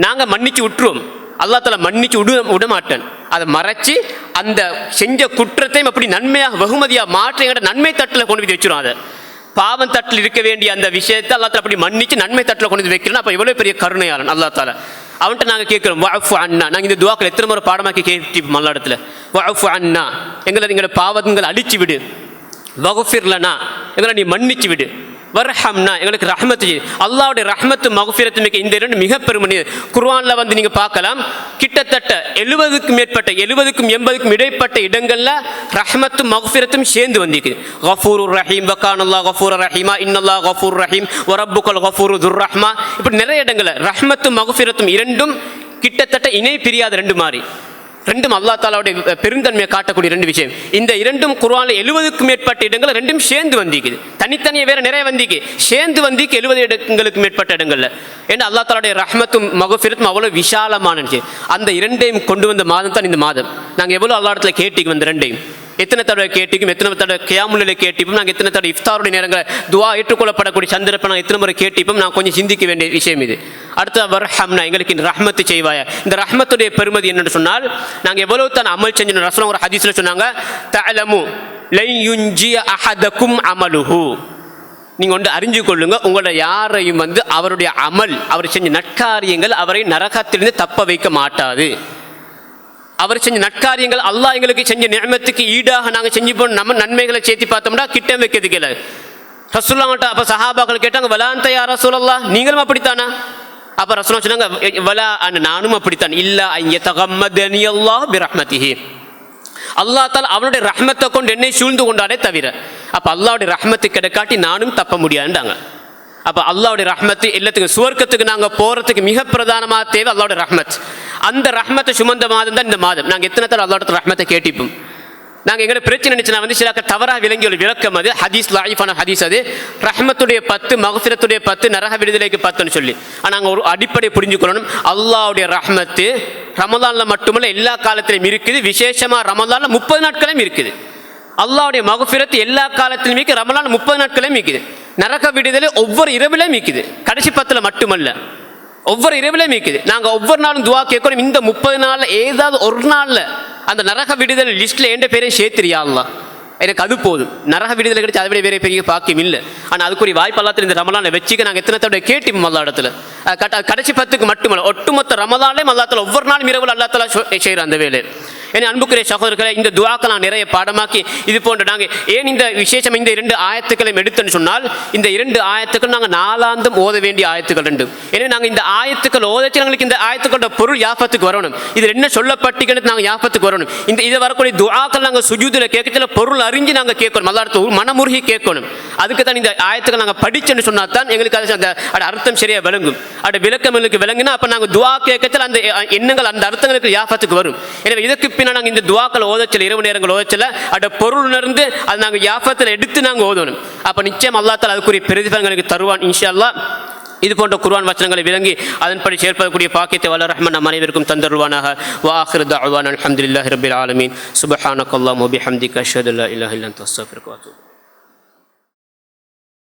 நாங்கள் மன்னிச்சு விட்டுருவோம், அல்லாஹ் தாலா மன்னிச்சு விடமாட்டேன். அதை மறைச்சி அந்த செஞ்ச குற்றத்தையும் அப்படி நன்மையாக வெகுமதியாக மாற்றி எங்கள்கிட்ட நன்மை தட்டில் கொண்டு போய் வச்சிரும். அதை பாவம் தட்டில் இருக்க வேண்டிய அந்த விஷயத்தை அல்லா தாலா அப்படி மன்னிச்சு நன்மை தட்டில் கொண்டு வந்து வைக்கிறோம். அப்போ எவ்வளோ பெரிய கருணையாளன் அல்லா தாலா. அவன்கிட்ட நாங்கள் கேட்குறோம் வஅஃபு அன்னா. நாங்கள் இந்த துவாக்கள் எத்தனை முறை பாடமாக்கி கேட்டிப்போம் அல்லா இடத்துல. வஅஃபு அன்னா, எங்களை பாவங்கள் அழிச்சு விடு. வகுஃபிர் லனா, எங்களை நீ மன்னிச்சு விடு. வர்ஹம்னா, எங்களுக்கு ரஹ்மத்து செய். அல்லாஹ்வுடைய ரஹ்மத்து மக்ஃபிரத்து மிக்க இந்த இரண்டு மிக பெருமனி. குர்ஆன்ல வந்து நீங்க பார்க்கலாம், கிட்டத்தட்ட 70க்கும் மேற்பட்ட 70க்கும் 80க்கும் இடைப்பட்ட இடங்கள்ல ரஹ்மத்தும் மக்ஃபிரத்தும் சேர்ந்து வந்திருக்கு. கஃபூருர் ரஹீம் வகானல்லாஹு கஃபூரர் ரஹீமா இன்னல்லாஹு கஃபூருர் ரஹீம் வரப்புக்கல் கஃபூரு துர் ரஹ்மா. இப்படி நிறைய இடங்கள்ல ரஹ்மத்தும் மக்ஃபிரத்தும் இரண்டும் கிட்டத்தட்ட இணை பிரியாத ரெண்டு மாதிரி. ரெண்டும் அல்லா தாலாவுடைய பெருந்தன்மையை காட்டக்கூடிய ரெண்டு விஷயம். இந்த இரண்டும் குர்ஆன்ல 70க்கும் மேற்பட்ட இடங்கள் ரெண்டும் சேர்ந்து வந்திக்குது. தனித்தனியே வேற நிறைய வந்திக்கு, சேர்ந்து வந்திக்கு 70 இடங்களுக்கு மேற்பட்ட இடங்கள்ல. ஏன்னா அல்லா தாலாவுடைய ரஹ்மத்தும் மக்ஃபிரத்தும் அவ்வளோ விஷாலமான. அந்த இரண்டையும் கொண்டு வந்த மாதம் தான் இந்த மாதம். நாங்கள் எவ்வளோ அல்லா இடத்துல கேட்டிக்கு வந்த ரெண்டையும் எத்தனை தடவை கேட்டிக்கும், எத்தனை தடவை கியாமுல்லைல கேட்டிப்போம். நாங்கள் எத்தனை தடவை இஃப்தாருடைய நேரங்களை துவா ஏற்றுக்கொள்ளப்படக்கூடிய சந்தர்ப்பம் நாங்கள் எத்தனை முறை கேட்டிப்போம். நான் கொஞ்சம் சிந்திக்க வேண்டிய விஷயம் இது. அடுத்த வர்ஹம்னா, எங்களுக்கு இந்த ரஹ்மத்து செய்வாயா. இந்த ரஹ்மத்துடைய பெருமதி என்னென்னு சொன்னால், நாங்கள் எவ்வளவு தான் அமல் செஞ்சோம். ரசூலுல்லாஹ் ஒரு ஹதீஸ்ல சொன்னாங்க, தஅலமு லன் யுன்ஜிய அஹதக்கும் அமலுஹு. நீங்கள் ஒன்று அறிஞ்சு கொள்ளுங்க, உங்களோட யாரையும் வந்து அவருடைய அமல், அவர் செஞ்ச நற்காரியங்கள் அவரை நரகத்திலிருந்து தப்ப வைக்க மாட்டாது. அவர் செஞ்ச நற்காரியங்கள் அல்லாஹ் எங்களுக்கு செஞ்ச நிஅமத்துக்கு ஈடாக நாங்கள் செஞ்சு போன நம்ம நன்மைகளை சேர்த்து பார்த்தோம்னா கிட்ட வைக்கிறதுக்கு இல்லை. ரசூலுல்லாஹ்ட்ட அப்போ சஹாபாக்கள் கேட்டாங்க, வலாந்த யா ரசூலல்லாஹ், நீங்களும் அப்படித்தானா? அப்போ ரசூலுல்லாஹ் சொன்னாங்க, வலா அன், நானும் அப்படித்தான். இல்லா அன் யதகம்மதனி அல்லாஹ் பிரஹ்மதிஹி. அல்லாஹ் தாலா அவனுடைய ரஹ்மத்தை கொண்டு என்னை சூழ்ந்து கொண்டாலே தவிர, அப்போ அல்லாஹ்வுடைய ரஹ்மத்து கிடைக்காட்டி நானும் தப்ப முடியாதுன்றாங்க. அப்போ அல்லாஹ்வுடைய ரஹ்மத்து எல்லாத்துக்கும், சுவர்க்கத்துக்கு நாங்கள் போகிறதுக்கு மிக பிரதானமாக தேவை அல்லாஹ்வுடைய ரஹ்மத். அந்த ரஹ்மத்தை சுமந்த மாதம் தான் இந்த மாதம். நாங்கள் எத்தனை தடவை அல்லாஹ்வுடைய ரஹ்மத்தை கேட்டிப்போம். நாங்கள் எங்களை பிரச்சனை நினைச்சுனா வந்து சில தவறாக விளங்கிய ஒரு விளக்கம் அது ஹதீஸ், லாயிஃபான ஹதீஸ். அது ரஹ்மத்துடைய 10, மக்ஃபிரத்துடைய 10, நரக விடுதலைக்கு 10ன்னு சொல்லி. ஆனால் நாங்கள் ஒரு அடிப்படை புரிஞ்சுக்கணும், அல்லாஹ்வுடைய ரஹ்மத்து ரமலான்ல மட்டுமல்ல எல்லா காலத்திலையும் இருக்குது. விசேஷமாக ரமலான்ல 30 நாட்களையும் இருக்குது. அல்லாஹ்வுடைய மக்ஃபிரத் எல்லா காலத்திலும் இருக்குது. ரமலான் 30 நாட்களையும் இருக்குது. நரக விடுதலை ஒவ்வொரு இரவிலையும் இருக்குது. கடைசி 10ல் மட்டுமல்ல, ஒவ்வொரு இரவிலையும் இருக்குது. நாங்கள் ஒவ்வொரு நாளும் துவா கேட்கணும், இந்த 30 நாளில் ஏதாவது ஒரு நாளில் அந்த நரக விடுதலை லிஸ்ட்டில் எந்த பேரையும் சேர்த்துறியா அல்லாஹ், எனக்கு அது போதும். நரக விடுதலை கிடைச்சி அதை விட வேற பெரிய பாக்கியம் இல்லை. ஆனால் அதுக்குரிய வாய்ப்பு அல்லாஹ் இந்த ரமலானை வச்சுக்க நாங்கள் எத்தனை தடவை கேட்டிப்போம் அல்லா இடத்துல. கடைசி 10க்கு மட்டுமல்ல, ஒட்டுமொத்த ரமலான்லையும் அல்லா தாலா ஒவ்வொரு நாளும் இரவில் அல்லா தாலா செய்கிற அந்த வேலை. ஏன்னா அன்புக்குரிய சகோதரர்களை, இந்த துஆக்கள் நான் நிறைய பாடமாக்கி இது போன்ற நாங்கள் ஏன் இந்த விசேஷம் இந்த 2 ஆயத்துக்களையும் எடுத்துன்னு சொன்னால், இந்த 2 ஆயத்துக்கள் நாங்கள் நாளாந்தம் ஓத வேண்டிய ஆயத்துக்கள் ரெண்டு. எனவே நாங்கள் இந்த ஆயத்துக்கள் ஓதச்சு எங்களுக்கு இந்த ஆயத்துக்களோட பொருள் யாபத்துக்கு வரணும். இதில் என்ன சொல்லப்பட்டிக்கிறது நாங்கள் யாபத்துக்கு வரணும். இந்த இதை வரக்கூடிய துஆக்கள் நாங்கள் சுஜூதில் கேட்கல பொருள் அறிஞ்சு நாங்கள் கேட்கணும், அல்லாஹ்வுடைய மனமுருகி கேட்கணும். அதுக்கு தான் இந்த ஆயத்துக்கள் நாங்கள் படிச்சுன்னு சொன்னால் தான் எங்களுக்கு அது அந்த அர்த்தம் சரியாக விளங்கும். அது விளக்கம் எங்களுக்கு விளங்குனா அப்போ நாங்கள் துஆ கேட்கல அந்த எண்ணங்கள் அந்த அர்த்தங்களுக்கு யாபத்துக்கு வரும். எனவே இதுக்கு பின்னால் நாங்கள் இந்த துஆக்கள் ஓதச்சல, இரவு நேரங்கள் ஓதச்சல அதை பொருள் உணர்ந்து அதை நாங்கள் யாபத்தில் எடுத்து நாங்கள் ஓதணும். அப்போ நிச்சயம் அல்லாஹ் தஆலா அதுக்குரிய பிரதிபலங்களுக்கு தருவான் இன்ஷா அல்லாஹ். இது போன்ற குர்ஆன் வசனங்களை விளங்கி அதன்படி செயல்படக்கூடிய பாக்கியத்தை வல்ல ரஹ்மான் நம் அனைவருக்கும் தந்தருவானாக. வா ஆகிரு தஅவானா அல்ஹம்துலில்லாஹி ரப்பில் ஆலமீன். சுப்ஹானக்கல்லாஹு வ பிஹம்திக அஷ்ஹது அல்லா இலாஹா இல்லா அன்த அஸ்தக்ஃபிருக வ அத்தூபு.